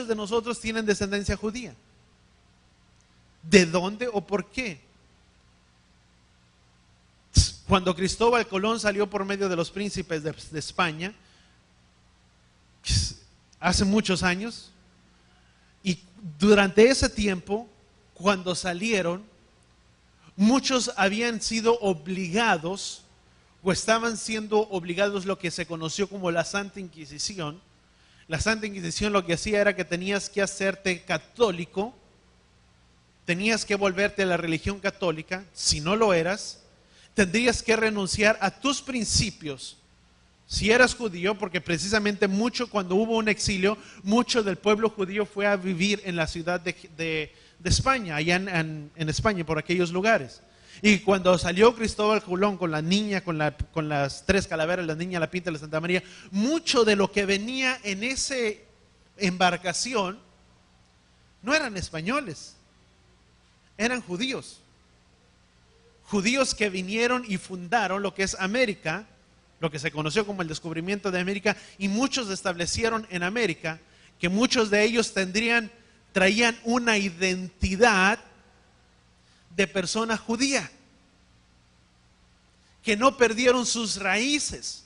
de nosotros tienen descendencia judía. ¿De dónde o por qué? Cuando Cristóbal Colón salió por medio de los príncipes de España, hace muchos años, y durante ese tiempo, cuando salieron, muchos habían sido obligados o estaban siendo obligados lo que se conoció como la Santa Inquisición. La Santa Inquisición lo que hacía era que tenías que hacerte católico, tenías que volverte a la religión católica. Si no lo eras, tendrías que renunciar a tus principios. Si eras judío, porque precisamente cuando hubo un exilio, mucho del pueblo judío fue a vivir en la ciudad de España, allá en España, por aquellos lugares. Y cuando salió Cristóbal Colón con la niña, con las 3 calaveras, la niña, la Pinta y la Santa María, mucho de lo que venía en esa embarcación no eran españoles, eran judíos. Judíos que vinieron y fundaron lo que es América, lo que se conoció como el descubrimiento de América, y muchos se establecieron en América, que muchos de ellos traían una identidad de persona judía, que no perdieron sus raíces,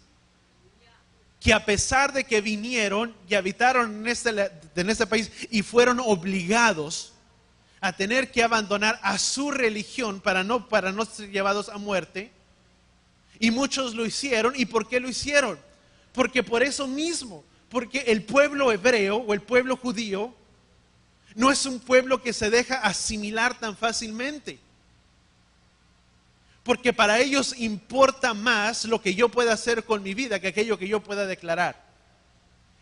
que a pesar de que vinieron y habitaron en este país y fueron obligados a tener que abandonar a su religión para no ser llevados a muerte, y muchos lo hicieron. ¿Y por qué lo hicieron? Porque por eso mismo, porque el pueblo hebreo o el pueblo judío no es un pueblo que se deja asimilar tan fácilmente. Porque para ellos importa más lo que yo pueda hacer con mi vida que aquello que yo pueda declarar.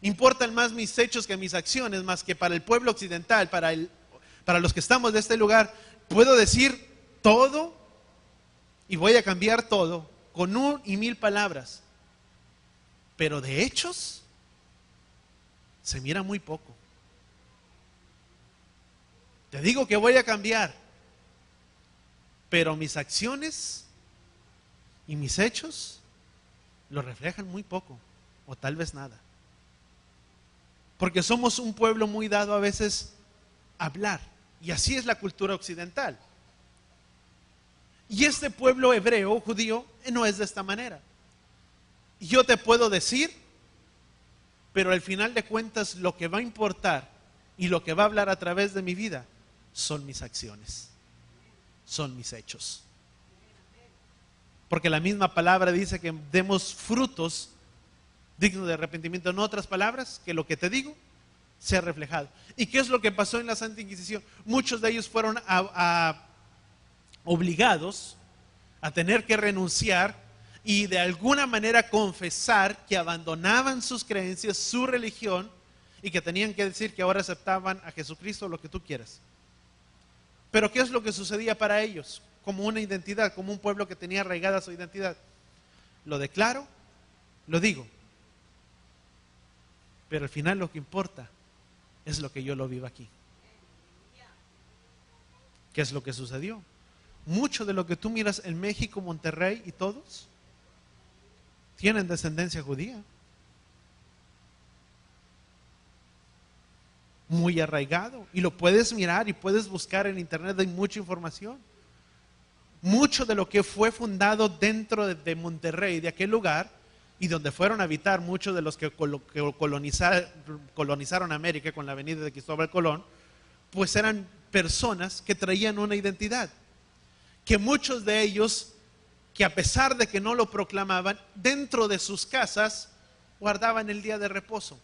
Importan más mis hechos que mis acciones, más que para el pueblo occidental, para los que estamos de este lugar. Puedo decir todo y voy a cambiar todo con 1 y 1000 palabras. Pero de hechos se mira muy poco. Te digo que voy a cambiar, pero mis acciones y mis hechos lo reflejan muy poco, o tal vez nada. Porque somos un pueblo muy dado a veces a hablar, y así es la cultura occidental. Y este pueblo hebreo, judío, no es de esta manera. Yo te puedo decir, pero al final de cuentas lo que va a importar y lo que va a hablar a través de mi vida son mis acciones, son mis hechos. Porque la misma palabra dice que demos frutos dignos de arrepentimiento. En otras palabras, que lo que te digo sea reflejado. ¿Y qué es lo que pasó en la Santa Inquisición? Muchos de ellos fueron obligados a tener que renunciar y de alguna manera confesar que abandonaban sus creencias, su religión, y que tenían que decir que ahora aceptaban a Jesucristo, lo que tú quieras. Pero ¿qué es lo que sucedía para ellos? Como una identidad, como un pueblo que tenía arraigada su identidad. Lo declaro, lo digo, pero al final lo que importa es lo que yo lo vivo aquí. ¿Qué es lo que sucedió? Mucho de lo que tú miras en México, Monterrey y todos tienen descendencia judía, muy arraigado, y lo puedes mirar y puedes buscar en internet, hay mucha información. Mucho de lo que fue fundado dentro de Monterrey, de aquel lugar, y donde fueron a habitar muchos de los que colonizaron América con la venida de Cristóbal Colón, pues eran personas que traían una identidad, que muchos de ellos, que a pesar de que no lo proclamaban, dentro de sus casas guardaban el día de reposo,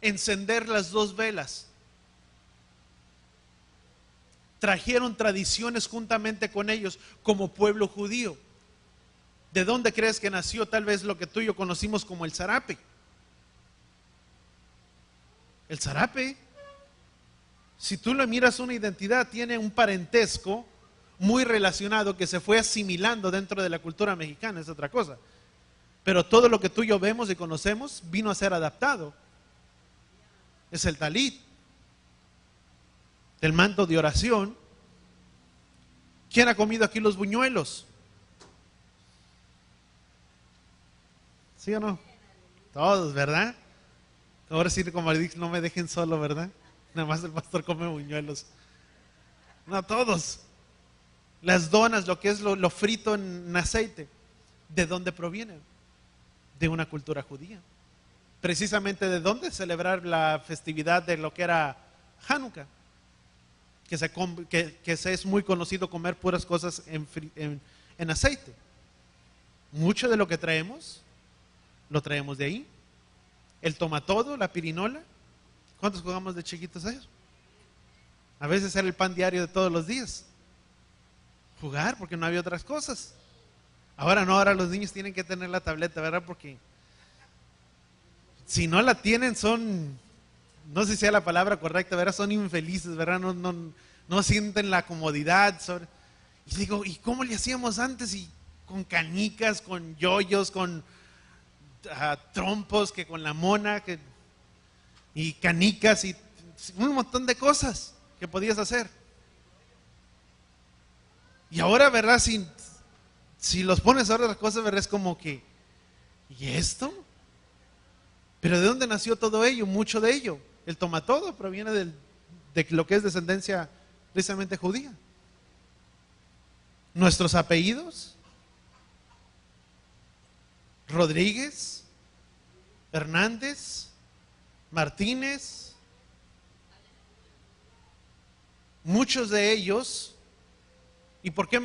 encender las 2 velas, trajeron tradiciones juntamente con ellos como pueblo judío. ¿De dónde crees que nació tal vez lo que tú y yo conocimos como el zarape? El zarape, si tú lo miras, una identidad, tiene un parentesco muy relacionado que se fue asimilando dentro de la cultura mexicana, es otra cosa. Pero todo lo que tú y yo vemos y conocemos vino a ser adaptado. Es el talit, el manto de oración. ¿Quién ha comido aquí los buñuelos? ¿Sí o no? Todos, ¿verdad? Ahora sí, como le dije, no me dejen solo, ¿verdad? Nada más el pastor come buñuelos. No, todos. Las donas, lo que es lo frito en aceite, ¿de dónde provienen? De una cultura judía. Precisamente de dónde celebrar la festividad de lo que era Hanukkah, que es muy conocido comer puras cosas en aceite. Mucho de lo que traemos, lo traemos de ahí. El tomatodo, la pirinola. ¿Cuántos jugamos de chiquitos a eso? A veces era el pan diario de todos los días. Jugar, porque no había otras cosas. Ahora no, ahora los niños tienen que tener la tableta, ¿verdad? Porque si no la tienen son, no sé si sea la palabra correcta, ¿verdad? Son infelices, ¿verdad? No sienten la comodidad. Y digo, ¿y cómo le hacíamos antes? Y con canicas, con yoyos, con trompos, que con la mona, y canicas, y un montón de cosas que podías hacer. Y ahora, ¿verdad? Si los pones ahora las cosas, ¿verdad? Es como que, ¿y esto? Pero ¿de dónde nació todo ello? Mucho de ello. El tomatodo proviene de lo que es descendencia precisamente judía. Nuestros apellidos: Rodríguez, Hernández, Martínez. Muchos de ellos. ¿Y por qué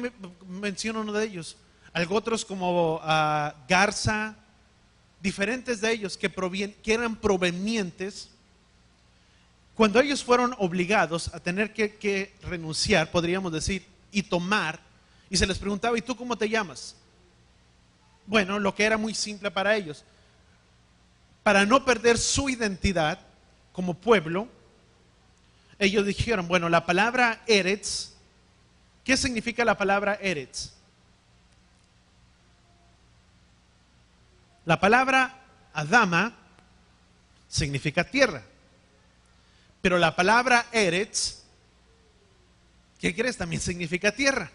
menciono uno de ellos? Algo otros como Garza, diferentes de ellos que eran provenientes. Cuando ellos fueron obligados a tener que renunciar, podríamos decir, y tomar, y se les preguntaba, ¿y tú cómo te llamas? Bueno, lo que era muy simple para ellos, para no perder su identidad como pueblo, ellos dijeron, bueno, la palabra Eretz, ¿qué significa la palabra Eretz? La palabra Adama significa tierra, pero la palabra Eretz, ¿qué crees? También significa tierra.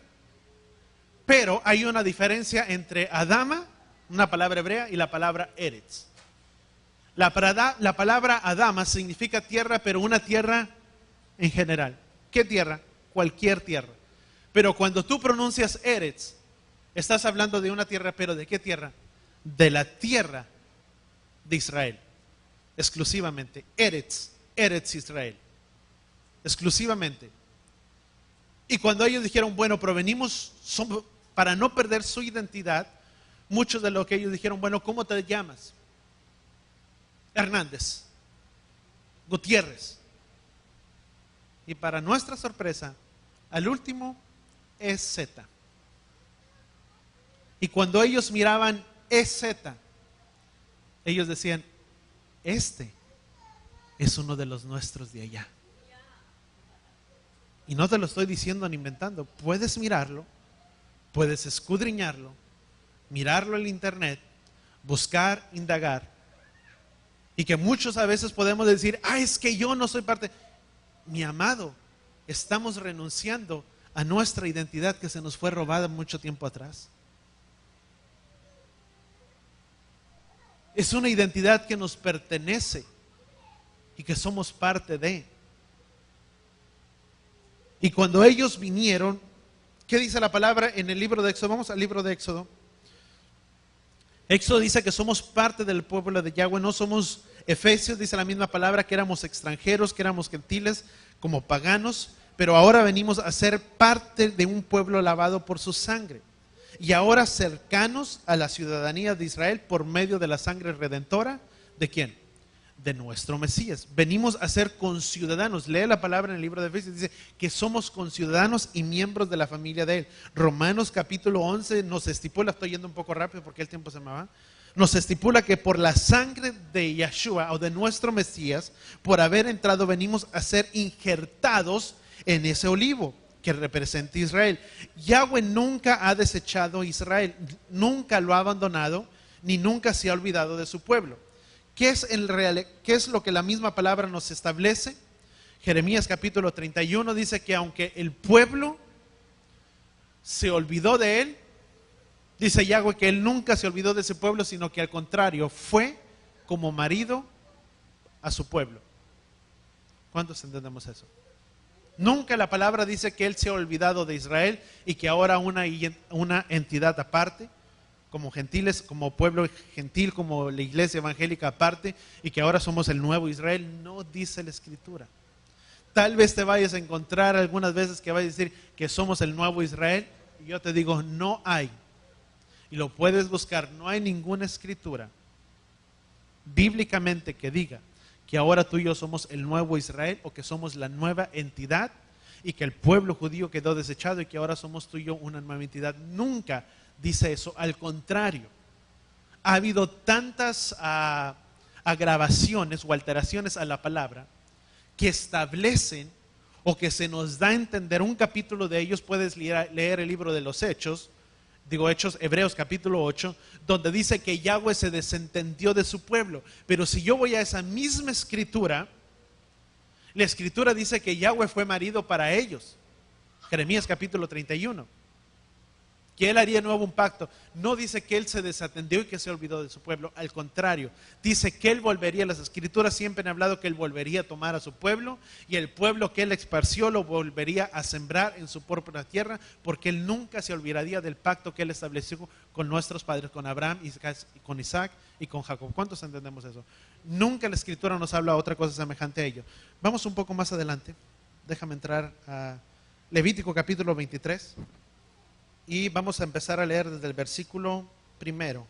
Pero hay una diferencia entre Adama, una palabra hebrea, y la palabra Eretz. La palabra Adama significa tierra, pero una tierra en general. ¿Qué tierra? Cualquier tierra. Pero cuando tú pronuncias Eretz, estás hablando de una tierra, pero ¿de qué tierra? De la tierra de Israel, exclusivamente. Eretz Israel, exclusivamente. Y cuando ellos dijeron, bueno, provenimos, para no perder su identidad, muchos de lo que ellos dijeron, bueno, ¿cómo te llamas? Hernández, Gutiérrez. Y para nuestra sorpresa, al último es Z. Y cuando ellos miraban EZ, ellos decían, este es uno de los nuestros de allá. Y no te lo estoy diciendo ni inventando. Puedes mirarlo, puedes escudriñarlo, mirarlo en el internet, buscar, indagar. Y que muchos a veces podemos decir, es que yo no soy parte. Mi amado, estamos renunciando a nuestra identidad que se nos fue robada mucho tiempo atrás. Es una identidad que nos pertenece y que somos parte de. Y cuando ellos vinieron, ¿qué dice la palabra en el libro de Éxodo? Vamos al libro de Éxodo. Éxodo dice que somos parte del pueblo de Yahweh, no somos efesios, dice la misma palabra, que éramos extranjeros, que éramos gentiles, como paganos, pero ahora venimos a ser parte de un pueblo lavado por su sangre. Y ahora cercanos a la ciudadanía de Israel por medio de la sangre redentora, ¿de quién? De nuestro Mesías. Venimos a ser conciudadanos. Lee la palabra en el libro de Efesios, dice que somos conciudadanos y miembros de la familia de Él. Romanos capítulo 11 nos estipula, estoy yendo un poco rápido porque el tiempo se me va, nos estipula que por la sangre de Yeshua o de nuestro Mesías, por haber entrado, venimos a ser injertados en ese olivo que representa Israel. Yahweh nunca ha desechado a Israel, nunca lo ha abandonado, ni nunca se ha olvidado de su pueblo. ¿Qué es lo que la misma palabra nos establece? Jeremías capítulo 31 dice que aunque el pueblo se olvidó de él, dice Yahweh que él nunca se olvidó de ese pueblo, sino que al contrario, fue como marido a su pueblo. ¿Cuántos entendemos eso? Nunca la palabra dice que él se ha olvidado de Israel y que ahora una entidad aparte, como gentiles, como pueblo gentil, como la iglesia evangélica aparte, y que ahora somos el nuevo Israel. No dice la Escritura. Tal vez te vayas a encontrar algunas veces que vayas a decir que somos el nuevo Israel, y yo te digo, no hay y lo puedes buscar, no hay ninguna escritura bíblicamente que diga que ahora tú y yo somos el nuevo Israel o que somos la nueva entidad y que el pueblo judío quedó desechado y que ahora somos tú y yo una nueva entidad. Nunca dice eso, al contrario. Ha habido tantas agravaciones o alteraciones a la palabra que establecen o que se nos da a entender. Un capítulo de ellos, puedes leer el libro de los Hechos, Hebreos capítulo 8, donde dice que Yahweh se desentendió de su pueblo. Pero si yo voy a esa misma escritura, la escritura dice que Yahweh fue marido para ellos. Jeremías capítulo 31. Que él haría nuevo un pacto. No dice que él se desatendió y que se olvidó de su pueblo. Al contrario, dice que él volvería. Las escrituras siempre han hablado que él volvería a tomar a su pueblo, y el pueblo que él esparció lo volvería a sembrar en su propia tierra, porque él nunca se olvidaría del pacto que él estableció con nuestros padres, con Abraham, con Isaac y con Jacob. ¿Cuántos entendemos eso? Nunca la escritura nos habla otra cosa semejante a ello. Vamos un poco más adelante. Déjame entrar a Levítico capítulo 23. Y vamos a empezar a leer desde el versículo 1.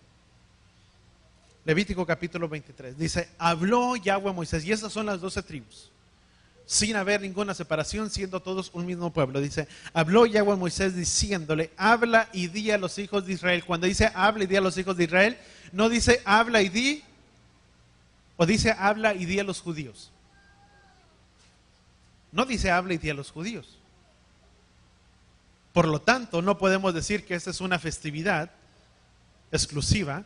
Levítico capítulo 23. Dice, habló Yahweh a Moisés, y estas son las 12 tribus, sin haber ninguna separación, siendo todos un mismo pueblo. Dice, habló Yahweh a Moisés diciéndole, habla y di a los hijos de Israel. Cuando dice habla y di a los hijos de Israel, no dice habla y di, o dice habla y di a los judíos. No dice habla y di a los judíos. Por lo tanto, no podemos decir que esta es una festividad exclusiva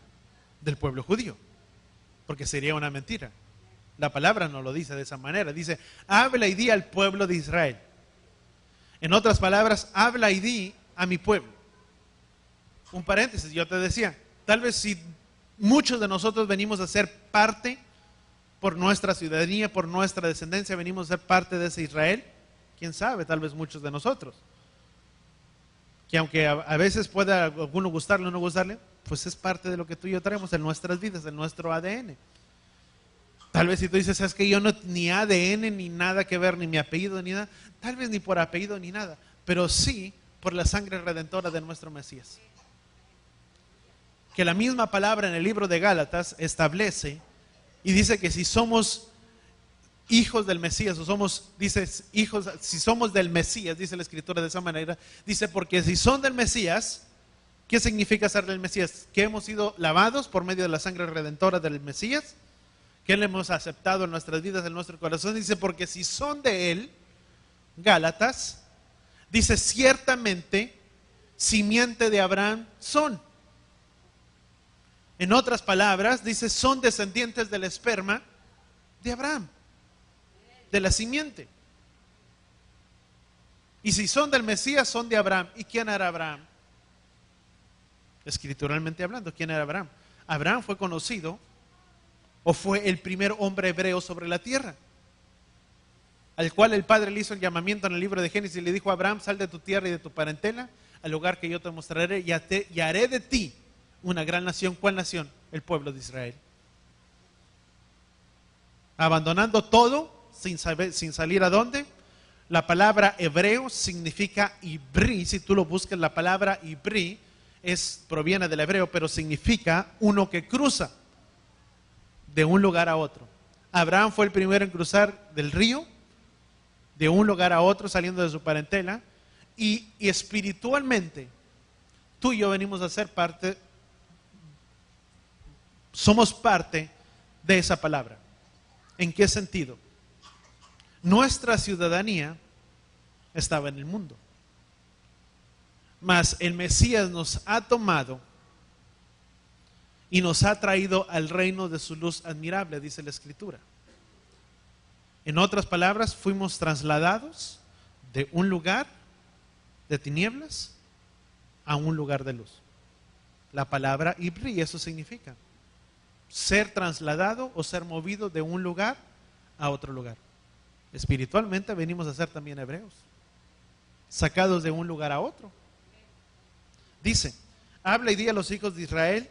del pueblo judío, porque sería una mentira. La palabra no lo dice de esa manera. Dice, habla y di al pueblo de Israel. En otras palabras, habla y di a mi pueblo. Un paréntesis, yo te decía, tal vez si muchos de nosotros venimos a ser parte, por nuestra ciudadanía, por nuestra descendencia, venimos a ser parte de ese Israel, quién sabe, tal vez muchos de nosotros. Que aunque a veces pueda a alguno gustarle o no gustarle, pues es parte de lo que tú y yo traemos en nuestras vidas, en nuestro ADN. Tal vez si tú dices, es que yo no, ni ADN, ni nada que ver, ni mi apellido, ni nada, tal vez ni por apellido, ni nada, pero sí por la sangre redentora de nuestro Mesías. Que la misma palabra en el libro de Gálatas establece y dice que si somos hijos del Mesías, o somos, dice, hijos, si somos del Mesías, dice la escritura de esa manera, dice, porque si son del Mesías, ¿qué significa ser del Mesías? Que hemos sido lavados por medio de la sangre redentora del Mesías, que le hemos aceptado en nuestras vidas, en nuestro corazón. Dice, porque si son de él, Gálatas, dice, ciertamente, simiente de Abraham son. En otras palabras, dice, son descendientes del esperma de Abraham, de la simiente. Y si son del Mesías, son de Abraham. ¿Y quién era Abraham? Escrituralmente hablando, ¿quién era Abraham? Abraham fue conocido, o fue el primer hombre hebreo sobre la tierra, al cual el Padre le hizo el llamamiento en el libro de Génesis y le dijo a Abraham, sal de tu tierra y de tu parentela al lugar que yo te mostraré y haré de ti una gran nación. ¿Cuál nación? El pueblo de Israel. Abandonando todo, sin salir a dónde. La palabra hebreo significa ibrí. Si tú lo buscas, la palabra ibrí proviene del hebreo, pero significa uno que cruza de un lugar a otro. Abraham fue el primero en cruzar del río, de un lugar a otro, saliendo de su parentela, y espiritualmente tú y yo venimos a ser parte, somos parte de esa palabra. ¿En qué sentido? Nuestra ciudadanía estaba en el mundo, mas el Mesías nos ha tomado y nos ha traído al reino de su luz admirable, dice la Escritura. En otras palabras, fuimos trasladados de un lugar de tinieblas a un lugar de luz. La palabra ibrí, eso significa ser trasladado o ser movido de un lugar a otro lugar. Espiritualmente venimos a ser también hebreos, sacados de un lugar a otro. Dice, habla y di a los hijos de Israel,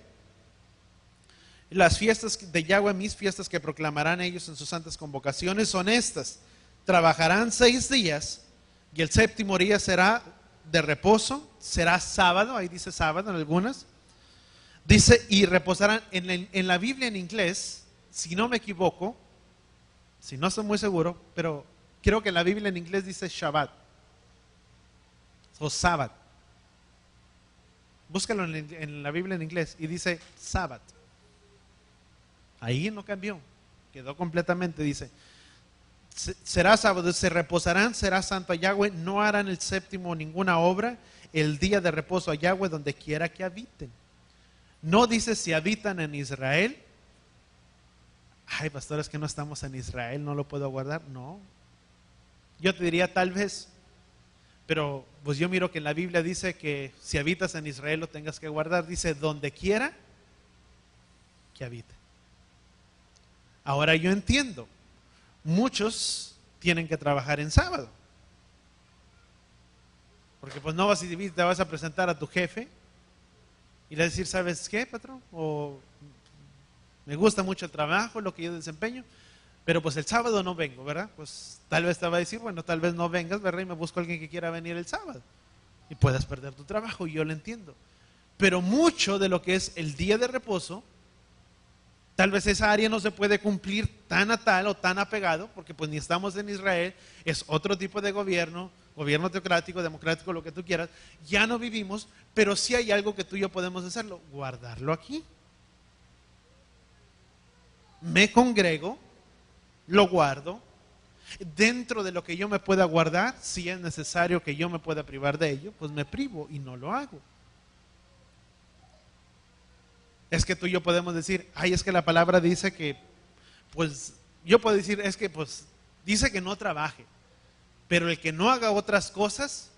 las fiestas de Yahweh, mis fiestas que proclamarán ellos en sus santas convocaciones son estas: trabajarán 6 días y el séptimo día será de reposo, será sábado, ahí dice sábado en algunas, Dice, y reposarán, en la Biblia en inglés, si no me equivoco, si no estoy muy seguro, pero creo que la Biblia en inglés dice Shabbat o Sabbath. Búscalo en la Biblia en inglés y dice Sabbath. Ahí no cambió, quedó completamente, dice, será sábado, se reposarán, será santo a Yahweh, no harán el séptimo ninguna obra, el día de reposo a Yahweh donde quiera que habiten. No dice si habitan en Israel. Ay, pastores, que no estamos en Israel, no lo puedo guardar. No, yo te diría tal vez, pero pues yo miro que en la Biblia dice que si habitas en Israel lo tengas que guardar. Dice donde quiera que habite. Ahora yo entiendo, muchos tienen que trabajar en sábado, porque pues no vas a te vas a presentar a tu jefe y le vas a decir, ¿sabes qué, patrón? O me gusta mucho el trabajo, lo que yo desempeño, pero pues el sábado no vengo, ¿verdad? Pues tal vez te va a decir, bueno, tal vez no vengas, ¿verdad? Y me busco a alguien que quiera venir el sábado y puedas perder tu trabajo, y yo lo entiendo. Pero mucho de lo que es el día de reposo, tal vez esa área no se puede cumplir tan a tal o tan apegado, porque pues ni estamos en Israel, es otro tipo de gobierno, gobierno teocrático, democrático, lo que tú quieras, ya no vivimos, pero sí hay algo que tú y yo podemos hacerlo, guardarlo aquí. Me congrego, lo guardo, dentro de lo que yo me pueda guardar, si es necesario que yo me pueda privar de ello, pues me privo y no lo hago. Es que tú y yo podemos decir, ay, es que la palabra dice que, pues, yo puedo decir, es que, pues, dice que no trabaje, pero el que no haga otras cosas,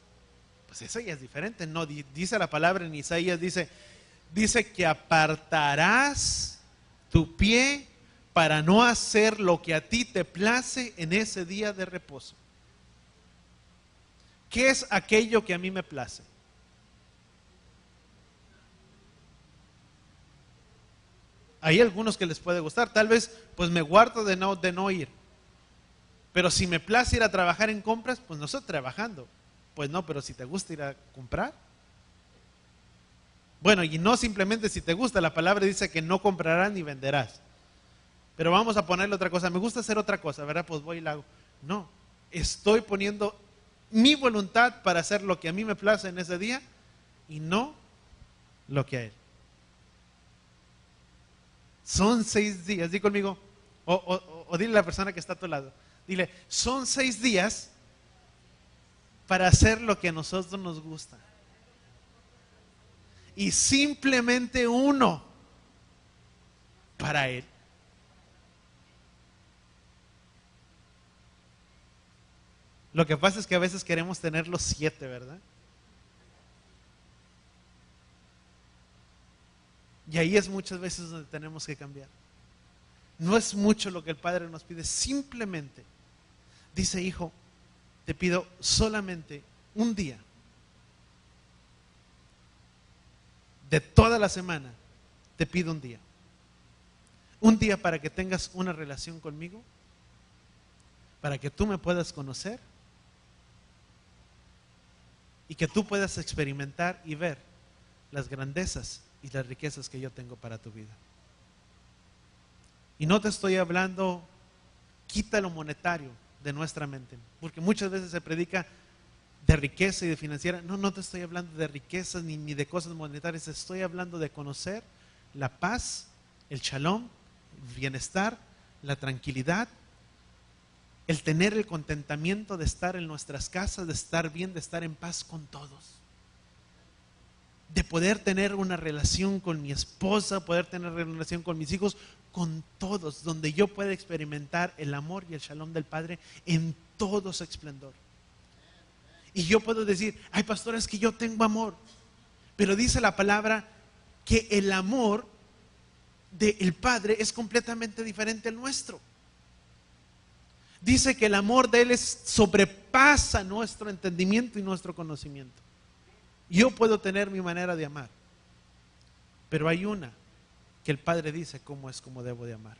pues eso ya es diferente. No, dice la palabra en Isaías, dice que apartarás tu pie para no hacer lo que a ti te place en ese día de reposo. ¿Qué es aquello que a mí me place? Hay algunos que les puede gustar, tal vez pues me guardo de no ir. Pero si me place ir a trabajar en compras, pues no estoy trabajando. Pues no, pero si te gusta ir a comprar. Bueno, y no simplemente si te gusta, la palabra dice que no comprarás ni venderás. Pero vamos a ponerle otra cosa, me gusta hacer otra cosa, ¿verdad? Pues voy y la hago. No, estoy poniendo mi voluntad para hacer lo que a mí me place en ese día y no lo que a él. Son 6 días, di conmigo, o dile a la persona que está a tu lado, dile, son 6 días para hacer lo que a nosotros nos gusta. Y simplemente uno para él. Lo que pasa es que a veces queremos tener los 7, ¿verdad? Y ahí es muchas veces donde tenemos que cambiar. No es mucho lo que el Padre nos pide, simplemente dice, hijo, te pido solamente un día de toda la semana, te pido un día. Un día para que tengas una relación conmigo, para que tú me puedas conocer y que tú puedas experimentar y ver las grandezas y las riquezas que yo tengo para tu vida. Y no te estoy hablando, quita lo monetario de nuestra mente, porque muchas veces se predica de riqueza y de financiera. No, no te estoy hablando de riquezas ni de cosas monetarias, estoy hablando de conocer la paz, el shalom, el bienestar, la tranquilidad, el tener el contentamiento de estar en nuestras casas, de estar bien, de estar en paz con todos. De poder tener una relación con mi esposa, poder tener una relación con mis hijos, con todos, donde yo pueda experimentar el amor y el shalom del Padre en todo su esplendor. Y yo puedo decir, ay pastor, es que yo tengo amor, pero dice la palabra que el amor del Padre es completamente diferente al nuestro. Dice que el amor de Él sobrepasa nuestro entendimiento y nuestro conocimiento. Yo puedo tener mi manera de amar, pero hay una que el Padre dice cómo es como debo de amar.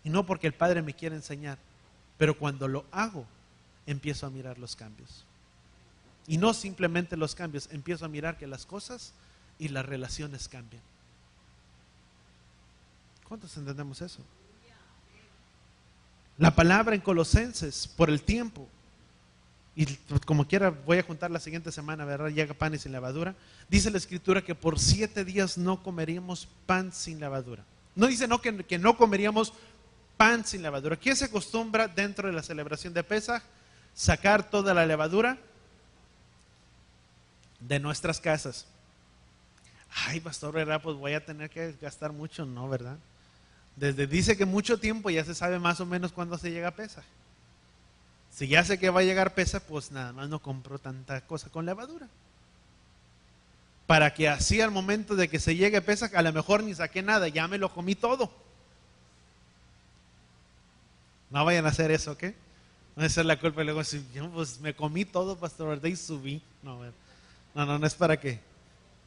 Y no porque el Padre me quiera enseñar, pero cuando lo hago, empiezo a mirar los cambios. Y no simplemente los cambios, empiezo a mirar que las cosas y las relaciones cambian. ¿Cuántos entendemos eso? La palabra en Colosenses, por el tiempo, y como quiera voy a juntar la siguiente semana, ¿verdad? Llega pan y sin levadura. Dice la escritura que por 7 días no comeríamos pan sin levadura. No dice no, que no comeríamos pan sin levadura. ¿Qué se acostumbra dentro de la celebración de Pesaj? Sacar toda la levadura de nuestras casas. Ay, pastor, ¿verdad? Pues voy a tener que gastar mucho, ¿no? ¿Verdad? Dice que mucho tiempo ya se sabe más o menos cuándo se llega a Pesaj. Si ya sé que va a llegar Pesaj, pues nada más no compro tanta cosa con levadura. Para que así al momento de que se llegue Pesaj, a lo mejor ni saqué nada, ya me lo comí todo. No vayan a hacer eso, ¿ok? No es ser la culpa y luego si pues me comí todo, pastor, ¿verdad? Y subí. No, no es para qué.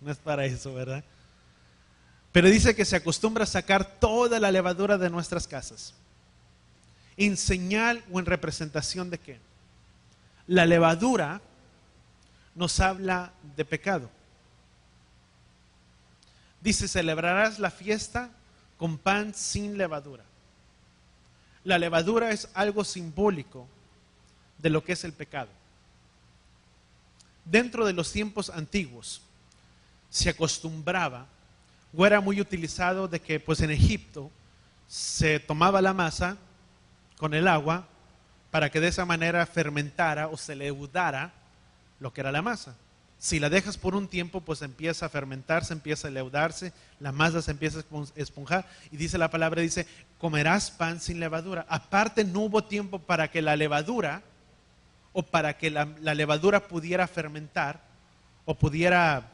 No es para eso, ¿verdad? Pero dice que se acostumbra a sacar toda la levadura de nuestras casas. ¿En señal o en representación de qué? La levadura nos habla de pecado. Dice, celebrarás la fiesta con pan sin levadura. La levadura es algo simbólico de lo que es el pecado. Dentro de los tiempos antiguos se acostumbraba, o era muy utilizado, de que pues en Egipto se tomaba la masa con el agua para que de esa manera fermentara o se leudara lo que era la masa. Si la dejas por un tiempo, pues empieza a fermentarse, empieza a leudarse, la masa se empieza a esponjar y dice la palabra, dice, comerás pan sin levadura. Aparte no hubo tiempo para que la levadura o para que la levadura pudiera fermentar o pudiera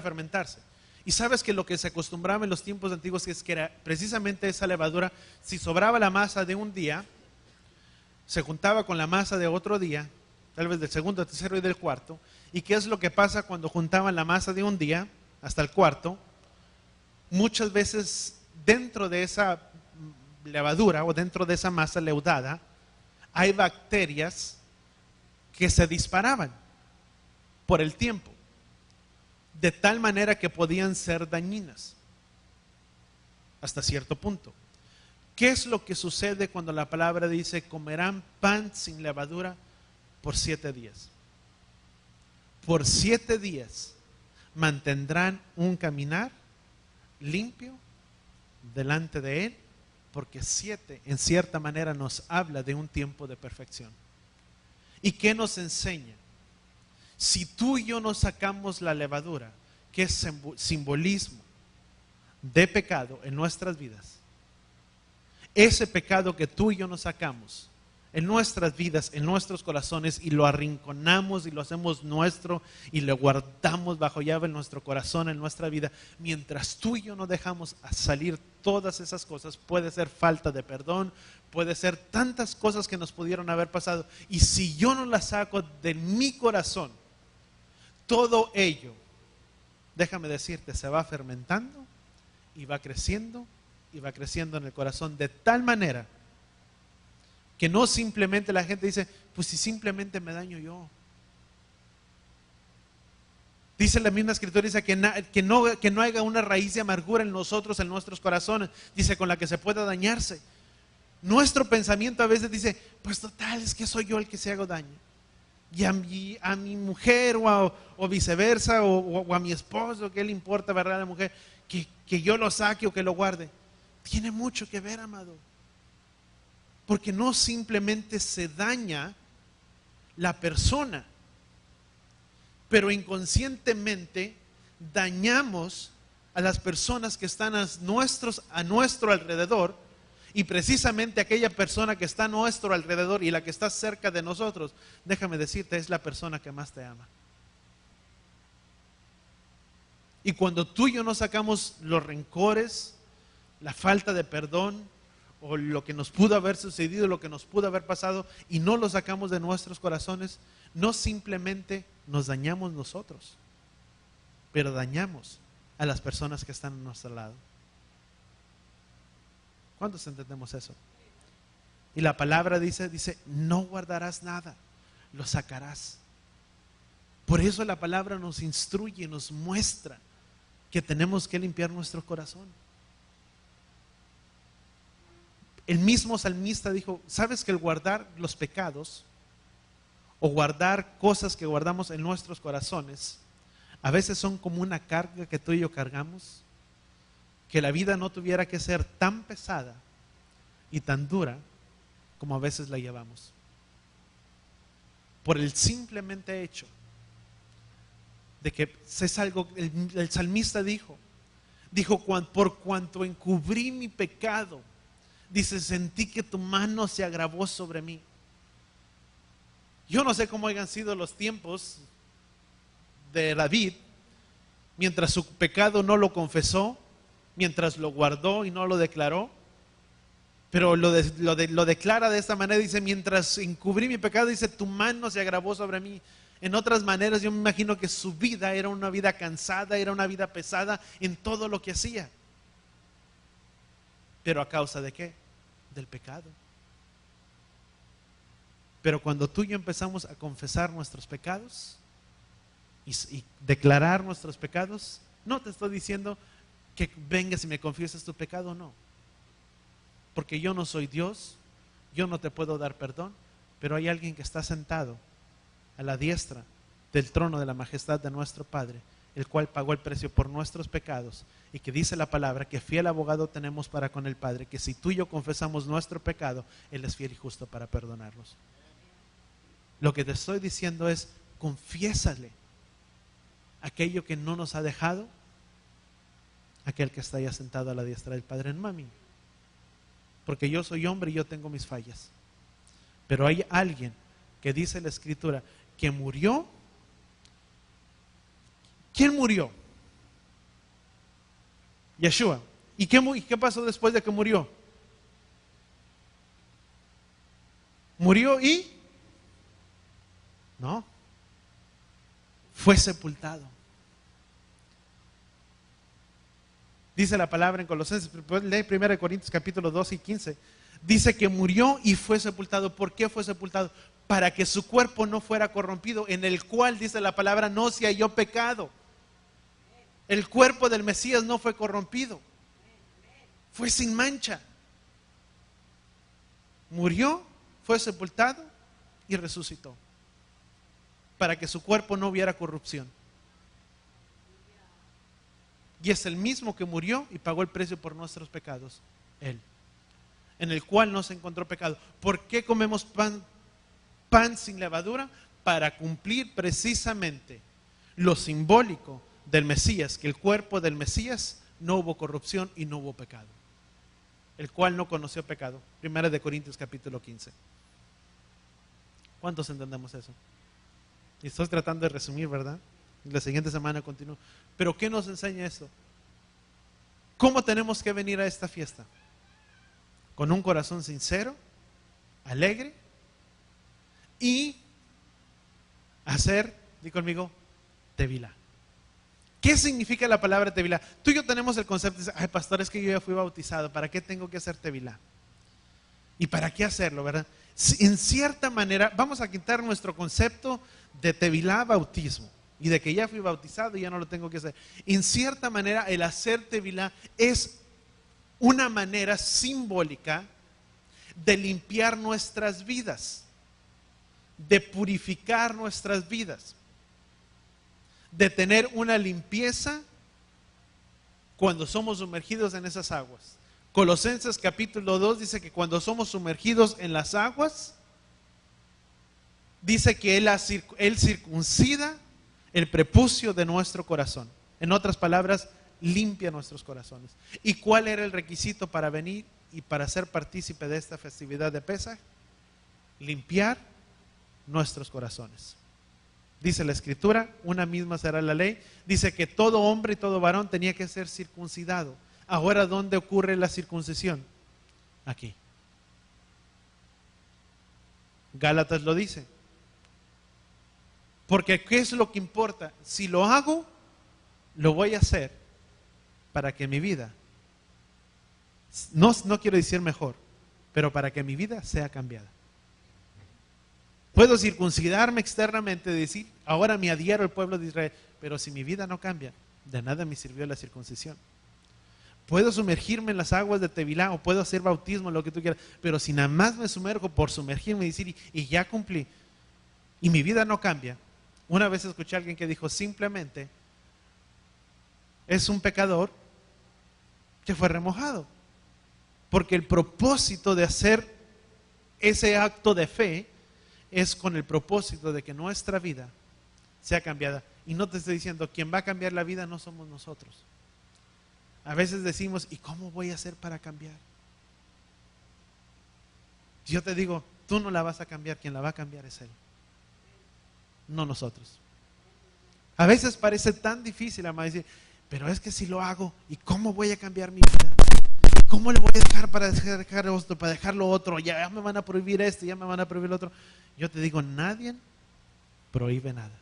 fermentarse. Y sabes que lo que se acostumbraba en los tiempos antiguos es que era precisamente esa levadura, si sobraba la masa de un día, se juntaba con la masa de otro día, tal vez del segundo, del tercero y del cuarto. ¿Y qué es lo que pasa cuando juntaban la masa de un día hasta el cuarto? Muchas veces dentro de esa levadura o dentro de esa masa leudada hay bacterias que se disparaban por el tiempo, de tal manera que podían ser dañinas hasta cierto punto. ¿Qué es lo que sucede cuando la palabra dice comerán pan sin levadura por 7 días? Por 7 días mantendrán un caminar limpio delante de Él, porque 7 en cierta manera nos habla de un tiempo de perfección. ¿Y qué nos enseña? Si tú y yo no sacamos la levadura, que es simbolismo de pecado en nuestras vidas, ese pecado que tú y yo no sacamos en nuestras vidas, en nuestros corazones, y lo arrinconamos y lo hacemos nuestro y lo guardamos bajo llave en nuestro corazón, en nuestra vida, mientras tú y yo no dejamos a salir todas esas cosas, puede ser falta de perdón, puede ser tantas cosas que nos pudieron haber pasado, y si yo no las saco de mi corazón, todo ello, déjame decirte, se va fermentando y va creciendo en el corazón, de tal manera que no simplemente la gente dice, pues si simplemente me daño yo. Dice la misma escritura, dice que no haya una raíz de amargura en nosotros, en nuestros corazones, dice, con la que se pueda dañarse. Nuestro pensamiento a veces dice, pues total, es que soy yo el que se haga daño. Y a mi mujer o viceversa, o a mi esposo, ¿qué le importa, verdad, a la mujer? Que yo lo saque o que lo guarde. Tiene mucho que ver, amado. Porque no simplemente se daña la persona, pero inconscientemente dañamos a las personas que están a nuestro alrededor, y precisamente aquella persona que está a nuestro alrededor y la que está cerca de nosotros, déjame decirte, es la persona que más te ama. Y cuando tú y yo no sacamos los rencores, la falta de perdón, o lo que nos pudo haber sucedido, lo que nos pudo haber pasado, y no lo sacamos de nuestros corazones, no simplemente nos dañamos nosotros, pero dañamos a las personas que están a nuestro lado. ¿Cuántos entendemos eso? Y la palabra dice, no guardarás nada, lo sacarás. Por eso la palabra nos instruye, nos muestra que tenemos que limpiar nuestro corazón. El mismo salmista dijo, ¿sabes que el guardar los pecados o guardar cosas que guardamos en nuestros corazones a veces son como una carga que tú y yo cargamos? Que la vida no tuviera que ser tan pesada y tan dura como a veces la llevamos. Por el simplemente hecho de que es algo, el salmista dijo, por cuanto encubrí mi pecado, dice, sentí que tu mano se agravó sobre mí. Yo no sé cómo hayan sido los tiempos de David, mientras su pecado no lo confesó, mientras lo guardó y no lo declaró, pero lo declara de esta manera, dice, mientras encubrí mi pecado, dice, tu mano se agravó sobre mí. En otras maneras, yo me imagino que su vida era una vida cansada, era una vida pesada en todo lo que hacía. ¿Pero a causa de qué? Del pecado. Pero cuando tú y yo empezamos a confesar nuestros pecados y declarar nuestros pecados, no te estoy diciendo que vengas y me confieses tu pecado, no. Porque yo no soy Dios, yo no te puedo dar perdón, pero hay alguien que está sentado a la diestra del trono de la majestad de nuestro Padre, el cual pagó el precio por nuestros pecados, y que dice la palabra que fiel abogado tenemos para con el Padre, que si tú y yo confesamos nuestro pecado, Él es fiel y justo para perdonarnos. Lo que te estoy diciendo es, confiésale aquello que no nos ha dejado aquel que está ya sentado a la diestra del Padre, en mami. Porque yo soy hombre y yo tengo mis fallas. Pero hay alguien que dice la Escritura que murió. ¿Quién murió? Yeshua. ¿Y qué pasó después de que murió? Murió y no, fue sepultado. Dice la palabra en Colosenses, lee 1 Corintios capítulo 12 y 15. Dice que murió y fue sepultado. ¿Por qué fue sepultado? Para que su cuerpo no fuera corrompido, en el cual, dice la palabra, no se halló pecado. El cuerpo del Mesías no fue corrompido, fue sin mancha. Murió, fue sepultado y resucitó, para que su cuerpo no hubiera corrupción. Y es el mismo que murió y pagó el precio por nuestros pecados, Él, en el cual no se encontró pecado. ¿Por qué comemos pan sin levadura? Para cumplir precisamente lo simbólico del Mesías, que el cuerpo del Mesías no hubo corrupción y no hubo pecado, el cual no conoció pecado. 1 Corintios capítulo 15. ¿Cuántos entendemos eso? Y estoy tratando de resumir, ¿verdad? La siguiente semana continúo. Pero ¿qué nos enseña esto? ¿Cómo tenemos que venir a esta fiesta? Con un corazón sincero, alegre, y hacer, di conmigo, tevilá. ¿Qué significa la palabra tevilá? Tú y yo tenemos el concepto de, ay pastor, es que yo ya fui bautizado, ¿para qué tengo que hacer tevilá? ¿Y para qué hacerlo, verdad? En cierta manera, vamos a quitar nuestro concepto de tevilá, bautismo, y de que ya fui bautizado y ya no lo tengo que hacer. En cierta manera, el hacer tevilá es una manera simbólica de limpiar nuestras vidas, de purificar nuestras vidas, de tener una limpieza cuando somos sumergidos en esas aguas. Colosenses capítulo 2 dice que cuando somos sumergidos en las aguas, dice que Él circuncida el prepucio de nuestro corazón. En otras palabras, limpia nuestros corazones. ¿Y cuál era el requisito para venir y para ser partícipe de esta festividad de Pesaj? Limpiar nuestros corazones. Dice la Escritura, una misma será la ley. Dice que todo hombre y todo varón tenía que ser circuncidado. Ahora, ¿dónde ocurre la circuncisión? Aquí. Gálatas lo dice. Porque ¿qué es lo que importa? Si lo hago, lo voy a hacer para que mi vida, no quiero decir mejor, pero para que mi vida sea cambiada. Puedo circuncidarme externamente, decir, ahora me adhiero al pueblo de Israel, pero si mi vida no cambia, de nada me sirvió la circuncisión. Puedo sumergirme en las aguas de Tevilá o puedo hacer bautismo, lo que tú quieras, pero si nada más me sumerjo por sumergirme y decir, y ya cumplí, y mi vida no cambia. Una vez escuché a alguien que dijo, simplemente es un pecador que fue remojado, porque el propósito de hacer ese acto de fe es con el propósito de que nuestra vida sea cambiada. Y no te estoy diciendo, quien va a cambiar la vida no somos nosotros. A veces decimos, ¿y cómo voy a hacer para cambiar? Yo te digo, tú no la vas a cambiar, quien la va a cambiar es Él, no nosotros. A veces parece tan difícil, amado, decir, pero es que si lo hago, ¿y cómo voy a cambiar mi vida? ¿Y cómo le voy a dejar para dejar esto, para dejar lo otro? Ya me van a prohibir esto, ya me van a prohibir lo otro. Yo te digo, nadie prohíbe nada.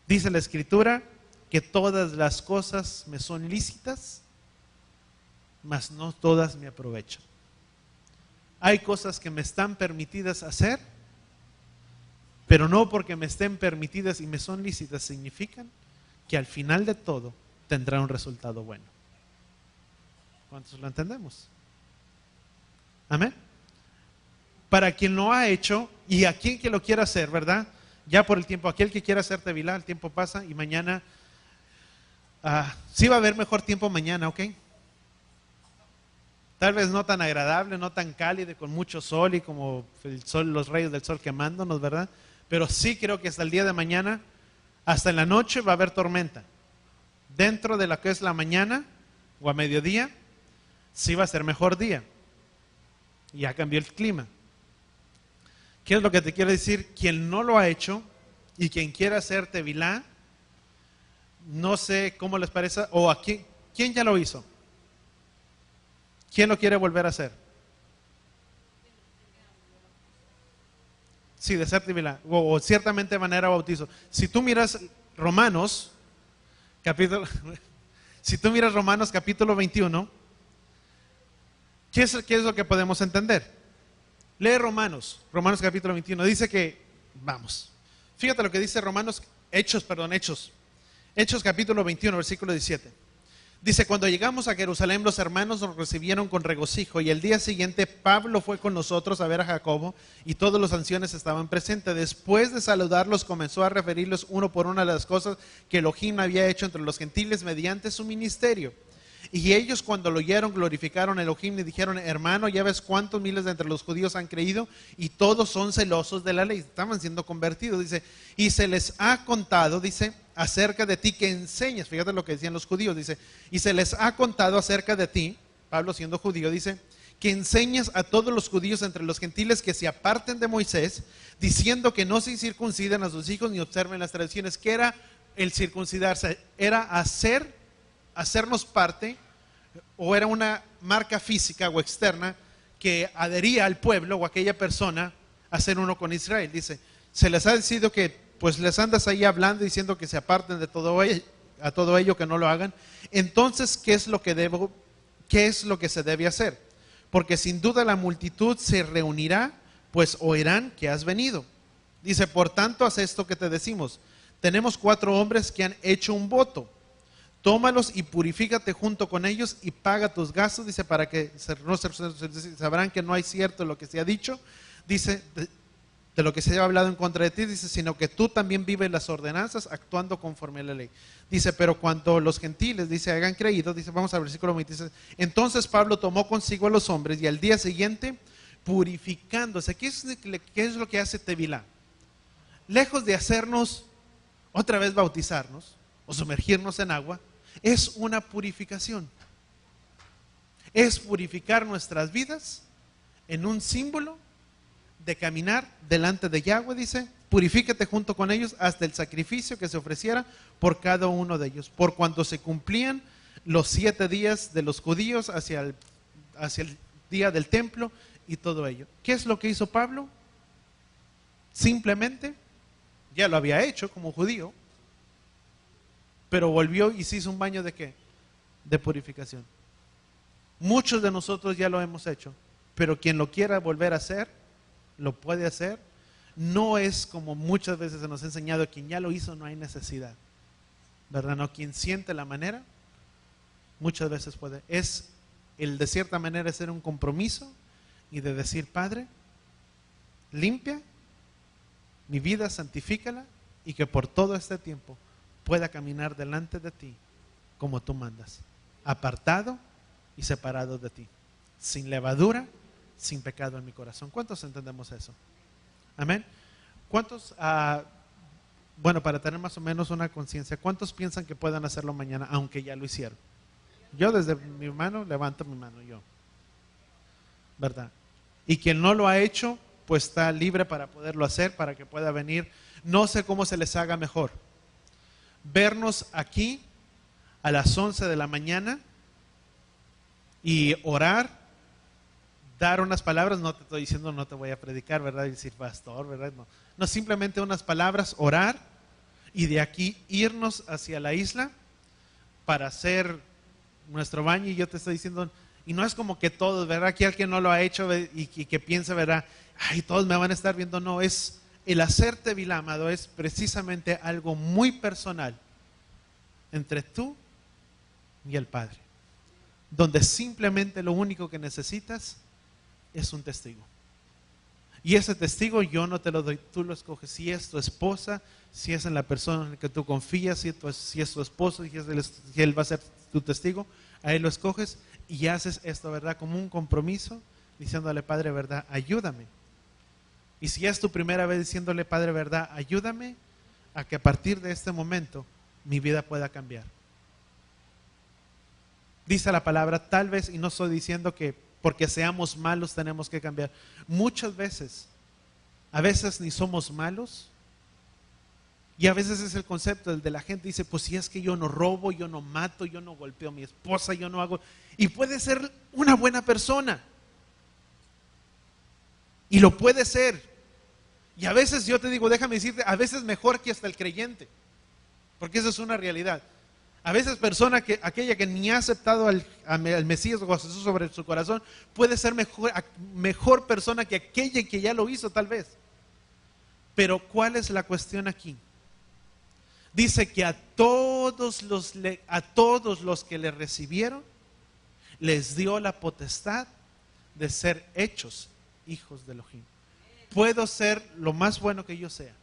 Dice la Escritura que todas las cosas me son lícitas, mas no todas me aprovechan. Hay cosas que me están permitidas hacer, pero no porque me estén permitidas y me son lícitas significan que al final de todo tendrá un resultado bueno. ¿Cuántos lo entendemos? Amén. Para quien lo ha hecho y a quien que lo quiera hacer, ¿verdad? Ya por el tiempo, aquel que quiera hacer Tevilá, el tiempo pasa y mañana, sí va a haber mejor tiempo mañana, ¿ok? Tal vez no tan agradable, no tan cálido, con mucho sol y como el sol, los rayos del sol quemándonos, ¿verdad? Pero sí creo que hasta el día de mañana, hasta en la noche va a haber tormenta. Dentro de lo que es la mañana o a mediodía, sí va a ser mejor día. Ya cambió el clima. ¿Qué es lo que te quiero decir? Quien no lo ha hecho y quien quiera hacer Tevilá, no sé cómo les parece, o aquí, ¿quién ya lo hizo? ¿Quién lo quiere volver a hacer? Sí, de ser Tevilá, o ciertamente de manera bautizo. Si tú miras Romanos, si tú miras Romanos capítulo 21, ¿qué es lo que podemos entender? Lee Romanos capítulo 21, dice que, vamos, fíjate lo que dice Hechos capítulo 21, versículo 17. Dice, cuando llegamos a Jerusalén, los hermanos nos recibieron con regocijo y el día siguiente Pablo fue con nosotros a ver a Jacobo y todos los ancianos estaban presentes. Después de saludarlos, comenzó a referirles uno por una de las cosas que Elohim había hecho entre los gentiles mediante su ministerio. Y ellos, cuando lo oyeron, glorificaron a Elohim y dijeron, hermano, ya ves cuántos miles de entre los judíos han creído y todos son celosos de la ley. Estaban siendo convertidos, dice, y se les ha contado, dice, acerca de ti que enseñas. Fíjate lo que decían los judíos, dice, y se les ha contado acerca de ti, Pablo siendo judío, dice, que enseñas a todos los judíos entre los gentiles que se aparten de Moisés, diciendo que no se circunciden a sus hijos ni observen las tradiciones. ¿Qué era el circuncidarse? Era hacernos parte, o era una marca física o externa que adhería al pueblo o a aquella persona a ser uno con Israel. Dice, se les ha decidido que pues les andas ahí hablando diciendo que se aparten de todo ello, a todo ello, que no lo hagan. Entonces, ¿qué es lo que se debe hacer? Porque sin duda la multitud se reunirá, pues oirán que has venido. Dice, por tanto, haz esto que te decimos. Tenemos 4 hombres que han hecho un voto. Tómalos y purifícate junto con ellos y paga tus gastos, dice, para que sabrán que no hay cierto lo que se ha dicho, dice, de lo que se ha hablado en contra de ti, dice, sino que tú también vives las ordenanzas actuando conforme a la ley. Dice, pero cuando los gentiles, dice, hayan creído, dice, vamos al versículo 26, entonces Pablo tomó consigo a los hombres y al día siguiente, purificándose. ¿Qué es lo que hace Tevilá? Lejos de hacernos otra vez bautizarnos o sumergirnos en agua, es una purificación. Es purificar nuestras vidas en un símbolo de caminar delante de Yahweh, dice, purifícate junto con ellos hasta el sacrificio que se ofreciera por cada uno de ellos, por cuanto se cumplían los 7 días de los judíos hacia el día del templo y todo ello. ¿Qué es lo que hizo Pablo? Simplemente, ya lo había hecho como judío, pero volvió y se hizo un baño ¿de qué? De purificación. Muchos de nosotros ya lo hemos hecho, pero quien lo quiera volver a hacer, lo puede hacer. No es como muchas veces se nos ha enseñado, quien ya lo hizo no hay necesidad. ¿verdad? No, quien siente la manera, muchas veces puede. Es el de cierta manera hacer un compromiso y de decir, Padre, limpia mi vida, santifícala, y que por todo este tiempo pueda caminar delante de ti como tú mandas, apartado y separado de ti, sin levadura, sin pecado en mi corazón. ¿Cuántos entendemos eso? Amén. ¿Cuántos, bueno, para tener más o menos una conciencia, cuántos piensan que puedan hacerlo mañana, aunque ya lo hicieron? Yo desde mi mano, levanto mi mano, yo, ¿verdad? Y quien no lo ha hecho, pues está libre para poderlo hacer, para que pueda venir. No sé cómo se les haga mejor. Vernos aquí a las 11 de la mañana y orar, dar unas palabras. No te estoy diciendo, no te voy a predicar, ¿verdad? Y decir, pastor, ¿verdad? No, no, simplemente unas palabras, orar, y de aquí irnos hacia la isla para hacer nuestro baño. Y yo te estoy diciendo, y no es como que todos, ¿verdad? Aquí alguien no lo ha hecho y que piense, ¿verdad? Ay, todos me van a estar viendo. No, es el hacer Tevilá, amado, es precisamente algo muy personal entre tú y el Padre, donde simplemente lo único que necesitas es un testigo. Y ese testigo yo no te lo doy, tú lo escoges. Si es tu esposa, si es en la persona en la que tú confías, si es tu esposo, si él va a ser tu testigo, a él lo escoges y haces esto, ¿verdad? Como un compromiso, diciéndole, Padre, ¿verdad? Ayúdame. Y si es tu primera vez diciéndole, Padre, ¿verdad? Ayúdame a que a partir de este momento mi vida pueda cambiar. Dice la palabra, tal vez, y no estoy diciendo que porque seamos malos tenemos que cambiar. Muchas veces, a veces ni somos malos. Y a veces es el concepto, el de la gente dice, pues si es que yo no robo, yo no mato, yo no golpeo a mi esposa, yo no hago. Y puede ser una buena persona. Y lo puede ser. Y a veces yo te digo, déjame decirte, a veces mejor que hasta el creyente. Porque eso es una realidad. A veces aquella que ni ha aceptado al Mesías o a Jesús sobre su corazón, puede ser mejor persona que aquella que ya lo hizo tal vez. Pero ¿cuál es la cuestión aquí? Dice que a todos los que le recibieron, les dio la potestad de ser hechos hijos de Elohim. Puedo ser lo más bueno que yo sea,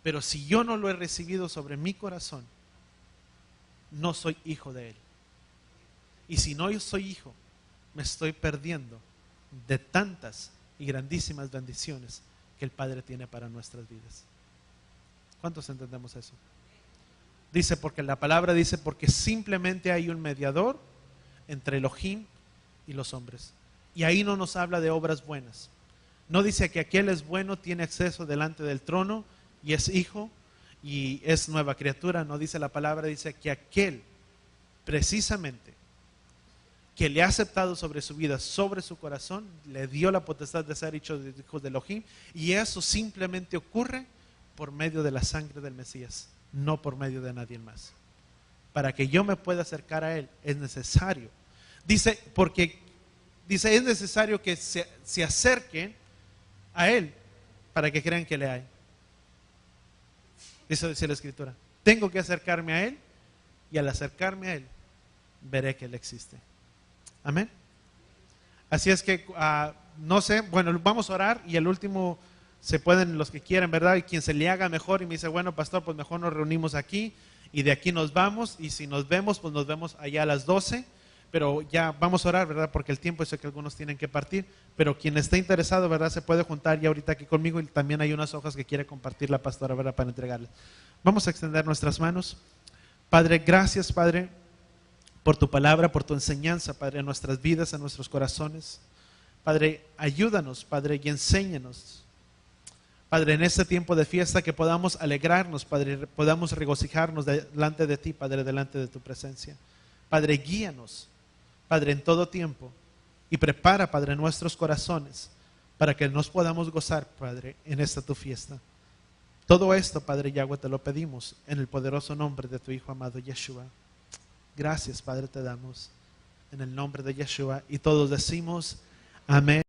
pero si yo no lo he recibido sobre mi corazón, no soy hijo de Él. Y si no yo soy hijo, me estoy perdiendo de tantas y grandísimas bendiciones que el Padre tiene para nuestras vidas. ¿Cuántos entendemos eso? Dice, porque la palabra dice, porque simplemente hay un mediador entre Elohim y los hombres. Y ahí no nos habla de obras buenas. No dice que aquel es bueno, tiene acceso delante del trono y es hijo y es nueva criatura. No dice la palabra, dice que aquel precisamente que le ha aceptado sobre su vida, sobre su corazón, le dio la potestad de ser hijo de Elohim, y eso simplemente ocurre por medio de la sangre del Mesías, no por medio de nadie más. Para que yo me pueda acercar a Él es necesario. Dice, es necesario que se acerquen a Él para que crean que le hay. Eso dice la Escritura. Tengo que acercarme a Él, y al acercarme a Él veré que Él existe. Amén. Así es que, no sé, bueno, vamos a orar y el último se pueden los que quieran, ¿verdad? Y quien se le haga mejor y me dice, bueno, pastor, pues mejor nos reunimos aquí y de aquí nos vamos, y si nos vemos, pues nos vemos allá a las 12, pero ya vamos a orar, ¿verdad? Porque el tiempo es que algunos tienen que partir, pero quien esté interesado, ¿verdad? Se puede juntar ya ahorita aquí conmigo, y también hay unas hojas que quiere compartir la pastora, ¿verdad? Para entregarles. Vamos a extender nuestras manos. Padre, gracias, Padre, por tu palabra, por tu enseñanza, Padre, en nuestras vidas, en nuestros corazones. Padre, ayúdanos, Padre, y enséñanos, Padre, en este tiempo de fiesta, que podamos alegrarnos, Padre, podamos regocijarnos delante de ti, Padre, delante de tu presencia. Padre, guíanos, Padre, en todo tiempo, y prepara, Padre, nuestros corazones para que nos podamos gozar, Padre, en esta tu fiesta. Todo esto, Padre Yahweh, te lo pedimos en el poderoso nombre de tu Hijo amado Yeshua. Gracias, Padre, te damos en el nombre de Yeshua, y todos decimos amén.